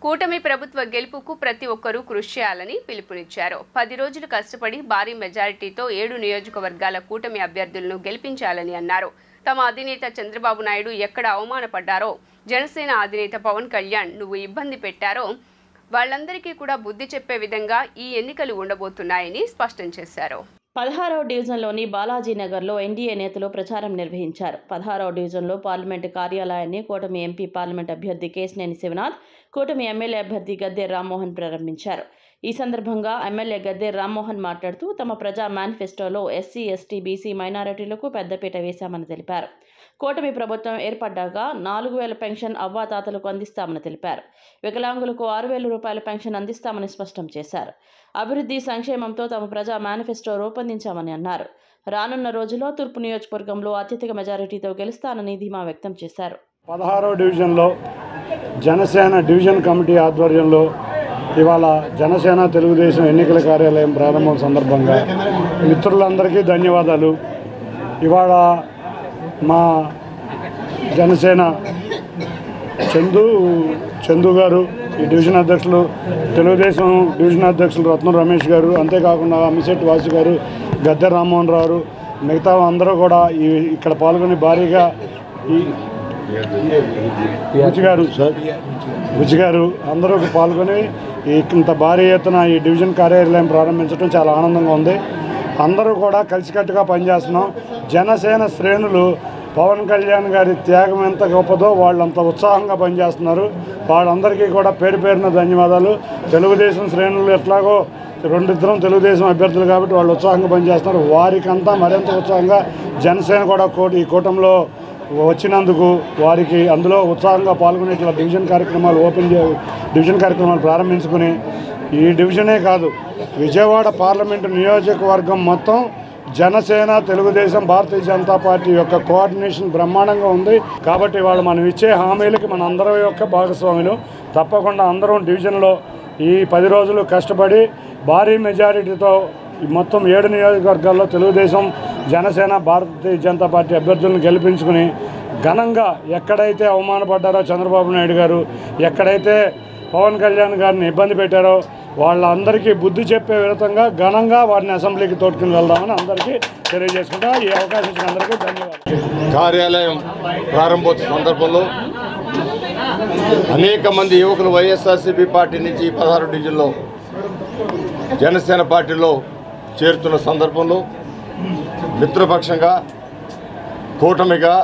కూటమి ప్రభుత్వ గెలుపుకు ప్రతి ఒక్కరూ కృషి చేయాలని పిలుపునిచ్చారు. 10 రోజులు కష్టపడి భారీ మెజారిటీతో 7 నియోజకవర్గాల కూటమి అభ్యర్థులను గెలిపించాలని అన్నారు. తమ అధినేత చంద్రబాబు నాయుడు ఎక్కడ అవమానపడ్డారో, జనసేన అధినేత పవన్ కళ్యాణ్ నువ్వు ఇబ్బంది పెట్టారో వాళ్ళందరికీ కూడా బుద్ధి చెప్పే విధంగా ఈ ఎన్నికలు ఉండబోతున్నాయని స్పష్టం చేశారు. 16వ డివిజన్లోని బాలాజీనగర్లో ఎన్డీఏ నేతలు ప్రచారం నిర్వహించారు. 16వ డివిజన్లో పార్లమెంటు కార్యాలయాన్ని కూటమి ఎంపీ పార్లమెంట్ అభ్యర్థి కేశినేని శివనాథ్ కూటమి ఎమ్మెల్యే అభ్యర్థి గద్దె రామ్మోహన్ ప్రారంభించారు. ఈ సందర్భంగా ఎమ్మెల్యే గద్దె రామ్మోహన్ మాట్లాడుతూ తమ ప్రజా మేనిఫెస్టోలో ఎస్సీ, ఎస్టీ, బీసీ మైనారిటీలకు పెద్దపీట వేశామని తెలిపారు. కూటమి ప్రభుత్వం ఏర్పడ్డాక 4,000 పెన్షన్ అవ్వాతాతలకు అందిస్తామని తెలిపారు. వికలాంగులకు 6,000 రూపాయల పెన్షన్ అందిస్తామని స్పష్టం చేశారు. అభివృద్ధి సంక్షేమంతో తమ ప్రజా మేనిఫెస్టో రూపొందించామని అన్నారు. రానున్న రోజుల్లో తూర్పు నియోజకవర్గంలో అత్యధిక మెజారిటీతో గెలుస్తానని ధీమా వ్యక్తం చేశారు. 16వ డివిజన్లో జనసేన డివిజన్ కమిటీ ఆధ్వర్యంలో ఇవాళ జనసేన తెలుగుదేశం ఎన్నికల కార్యాలయం ప్రారంభం సందర్భంగా మిత్రులందరికీ ధన్యవాదాలు. ఇవాళ మా జనసేన చందు గారు, ఈ డివిజన్ అధ్యక్షులు, తెలుగుదేశం డివిజన్ అధ్యక్షులు రత్నం రమేష్ గారు, అంతేకాకుండా అమిశెట్టి వాసు గారు, గద్దె రామ్మోహన్ రావు, మిగతా అందరూ కూడా ఇక్కడ పాల్గొని భారీగా ఈ బుజ్జి గారు అందరూ పాల్గొని ఇంత భారీ ఎత్తున ఈ డివిజన్ కార్యాలయం ప్రారంభించడం చాలా ఆనందంగా ఉంది. అందరూ కూడా కలిసికట్టుగా పనిచేస్తున్నాం. జనసేన శ్రేణులు పవన్ కళ్యాణ్ గారి త్యాగం ఎంత గొప్పదో వాళ్ళంత ఉత్సాహంగా పనిచేస్తున్నారు. వాళ్ళందరికీ కూడా పేరు పేరున ధన్యవాదాలు. తెలుగుదేశం శ్రేణులు ఎట్లాగో రెండిద్దరం తెలుగుదేశం అభ్యర్థులు కాబట్టి వాళ్ళు ఉత్సాహంగా పనిచేస్తున్నారు. వారికంతా మరింత ఉత్సాహంగా జనసేన కూడా ఈ కూటమిలో వచ్చినందుకు వారికి అందులో ఉత్సాహంగా పాల్గొనే ఇట్లా డివిజన్ కార్యక్రమాలు ప్రారంభించుకుని ఈ డివిజనే కాదు విజయవాడ పార్లమెంటు నియోజకవర్గం మొత్తం జనసేన, తెలుగుదేశం, భారతీయ జనతా పార్టీ యొక్క కోఆర్డినేషన్ బ్రహ్మాండంగా ఉంది. కాబట్టి వాళ్ళు మనం ఇచ్చే హామీలకి మన అందరి యొక్క భాగస్వాములు. తప్పకుండా అందరం డివిజన్లో ఈ 10 రోజులు కష్టపడి భారీ మెజారిటీతో మొత్తం 7 నియోజకవర్గాల్లో తెలుగుదేశం, జనసేన, భారతీయ జనతా పార్టీ అభ్యర్థులను గెలిపించుకుని ఘనంగా ఎక్కడైతే అవమానపడ్డారో చంద్రబాబు నాయుడు గారు, ఎక్కడైతే పవన్ కళ్యాణ్ గారిని ఇబ్బంది పెట్టారో వాళ్ళందరికీ బుద్ధి చెప్పే విధంగా ఘనంగా వారిని అసెంబ్లీకి తోడుకుని వెళ్దామని అందరికీ తెలియజేసుకుంటా. ఈ అవకాశం ఇచ్చిన అందరికీ ధన్యవాదాలు. కార్యాలయం ప్రారంభోత్సవ సందర్భంలో అనేక మంది యువకులు వైఎస్ఆర్సీపీ పార్టీ నుంచి 16 డివిజన్లో జనసేన పార్టీలో చేరుతున్న సందర్భంలో మిత్రపక్షంగా, కూటమిగా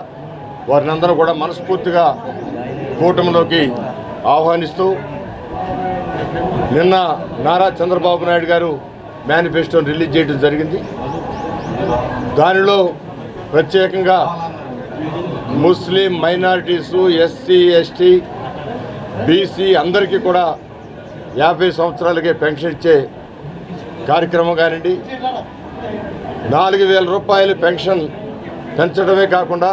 వారిని అందరూ కూడా మనస్ఫూర్తిగా కూటమిలోకి ఆహ్వానిస్తూ నిన్న నారా చంద్రబాబు నాయుడు గారు మేనిఫెస్టోని రిలీజ్ చేయడం జరిగింది. దానిలో ప్రత్యేకంగా ముస్లిం మైనారిటీసు, ఎస్సీ, ఎస్టీ, బీసీ అందరికీ కూడా 50 సంవత్సరాలకే పెన్షన్ ఇచ్చే కార్యక్రమం కానివ్వండి, 4,000 రూపాయలు పెన్షన్ పెంచడమే కాకుండా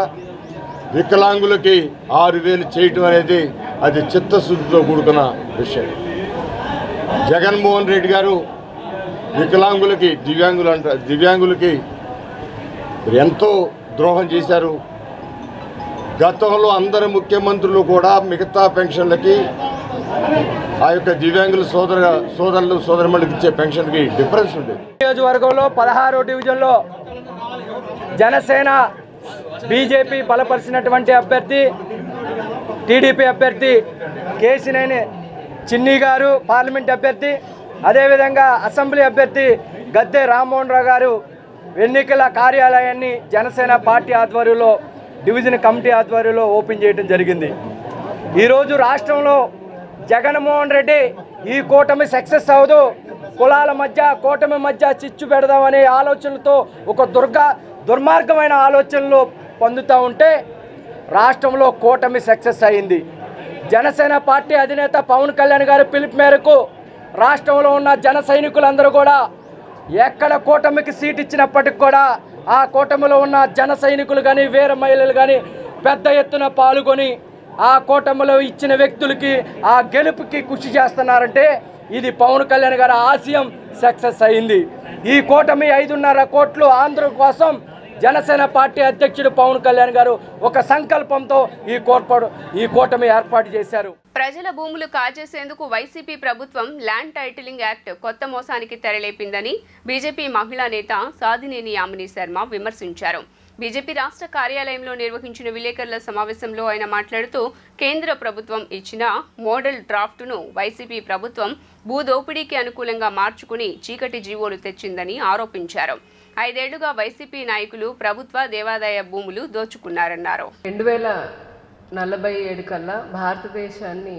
వికలాంగులకి 6,000 చేయటం అనేది అది చిత్తశుద్ధితో కూడుకున్న విషయం. జగన్మోహన్ రెడ్డి గారు వికలాంగులకి, దివ్యాంగులకి ఎంతో ద్రోహం చేశారు. గతంలో అందరు ముఖ్యమంత్రులు కూడా మిగతా పెన్షన్లకి ఆ యొక్క దివ్యాంగుల సోదరులు సోదరిమణులకు ఇచ్చే పెన్షన్కి డిఫరెన్స్ ఉంది. నియోజకవర్గంలో 16వ డివిజన్లో జనసేన బీజేపీ బలపరిచినటువంటి అభ్యర్థి టీడీపీ అభ్యర్థి కేసినేని చిన్ని గారు పార్లమెంట్ అభ్యర్థి, అదేవిధంగా అసెంబ్లీ అభ్యర్థి గద్దె రామ్మోహన్ రావు గారు ఎన్నికల కార్యాలయాన్ని జనసేన పార్టీ ఆధ్వర్యంలో డివిజన్ కమిటీ ఆధ్వర్యంలో ఓపెన్ చేయడం జరిగింది. ఈరోజు రాష్ట్రంలో జగన్మోహన్ రెడ్డి ఈ కూటమి సక్సెస్ అవ్వదు, కులాల మధ్య కూటమి మధ్య చిచ్చు పెడదామనే ఆలోచనలతో ఒక దుర్మార్గమైన ఆలోచనలు పొందుతూ ఉంటే రాష్ట్రంలో కూటమి సక్సెస్ అయింది. జనసేన పార్టీ అధినేత పవన్ కళ్యాణ్ గారి పిలుపు మేరకు రాష్ట్రంలో ఉన్న జన సైనికులందరూ కూడా ఎక్కడ కూటమికి సీట్ ఇచ్చినప్పటికి కూడా ఆ కూటమిలో ఉన్న జన సైనికులు కానీ వీర మహిళలు కానీ పెద్ద ఎత్తున పాల్గొని ఆ కూటమిలో ఇచ్చిన వ్యక్తులకి ఆ గెలుపుకి కృషి చేస్తున్నారంటే ఇది పవన్ కళ్యాణ్ గారి ఆశయం సక్సెస్ అయింది. ఈ కూటమి 5.5 కోట్లు ఆంధ్ర కోసం జనసేన పార్టీ అధ్యక్షుడు పవన్ కళ్యాణ్ గారు ఒక సంకల్పంతో ఈ కూటమి ఏర్పాటు చేశారు. ప్రజల భూములు కాజేసేందుకు వైసీపీ ప్రభుత్వం ల్యాండ్ టైటిలింగ్ యాక్ట్ కొత్త మోసానికి తెరలేపిందని బీజేపీ మహిళా నేత సాధినేని యామిని శర్మ విమర్శించారు. బీజేపీ రాష్ట్ర కార్యాలయంలో నిర్వహించిన విలేకరుల సమావేశంలో ఆయన మాట్లాడుతూ కేంద్ర ప్రభుత్వం ఇచ్చిన మోడల్ డ్రాఫ్ట్ను వైసీపీ ప్రభుత్వం భూదోపిడీకి అనుకూలంగా మార్చుకుని చీకటి జీవోలు తెచ్చిందని ఆరోపించారు. 5 ఏళ్లుగా వైసీపీ నాయకులు ప్రభుత్వ దేవాదాయ భూములు దోచుకున్నారన్నారు. 2047 కల్లా భారతదేశాన్ని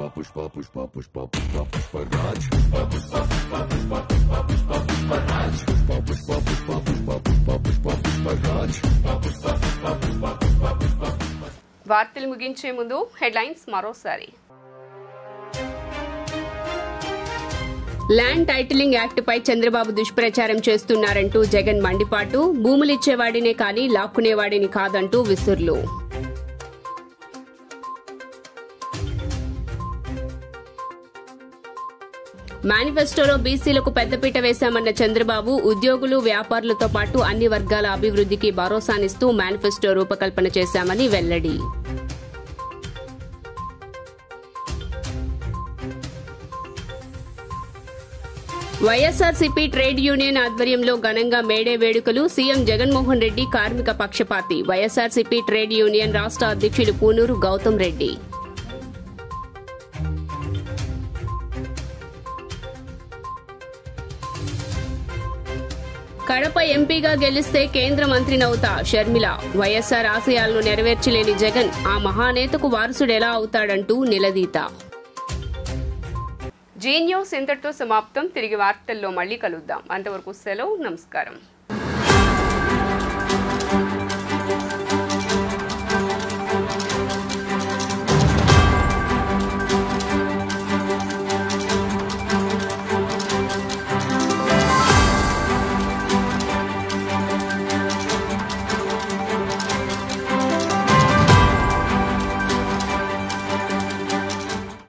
पुष्पा पुष्पा पुष्पा पुष्पराज पुष्पा पुष्पा पुष्पा पुष्पा पुष्पा पुष्पराज पुष्पा पुष्पा पुष्पा पुष्पा पुष्पा पुष्पा पुष्पराज पुष्पा पुष्पा पुष्पा पुष्पा पुष्पा पुष्पा వార్తలు ముగించే ముందు హెడ్లైన్స్ మరోసారి. ల్యాండ్ టైటిలింగ్ యాక్ట్ పై చంద్రబాబు దుష్ప్రచారం చేస్తున్నారంటూ జగన్ మండిపాటు, భూములిచ్చేవాడినే కానీ లాక్కునేవాడిని కాదంటూ విసుర్లు. మేనిఫెస్టోలో బీసీలకు పెద్దపీట వేశామన్న చంద్రబాబు ఉద్యోగులు, వ్యాపారులతో పాటు అన్ని వర్గాల అభివృద్ధికి భరోసానిస్తూ మేనిఫెస్టో రూపకల్పన చేశామని వెల్లడి. వైఎస్ఆర్సీపీ ట్రేడ్ యూనియన్ ఆధ్వర్యంలో ఘనంగా మేడే వేడుకలు, సీఎం జగన్మోహన్ రెడ్డి కార్మిక పక్షపాతి. వైఎస్ఆర్సీపీ ట్రేడ్ యూనియన్ రాష్ట్ర అధ్యక్షులు పూనూరు గౌతమ్ రెడ్డి. కడప ఎంపీగా గెలిస్తే కేంద్ర మంత్రినవుతా షర్మిల. వైఎస్ఆర్ ఆశయాలను నెరవేర్చలేని జగన్ ఆ మహానేతకు వారసుడెలా అవుతాడంటూ నిలదీత. జీ న్యూస్ ఇంతటితో సమాప్తం. తిరిగి వార్తల్లో మళ్లీ కలుద్దాం. అంతవరకు సెలవు. నమస్కారం.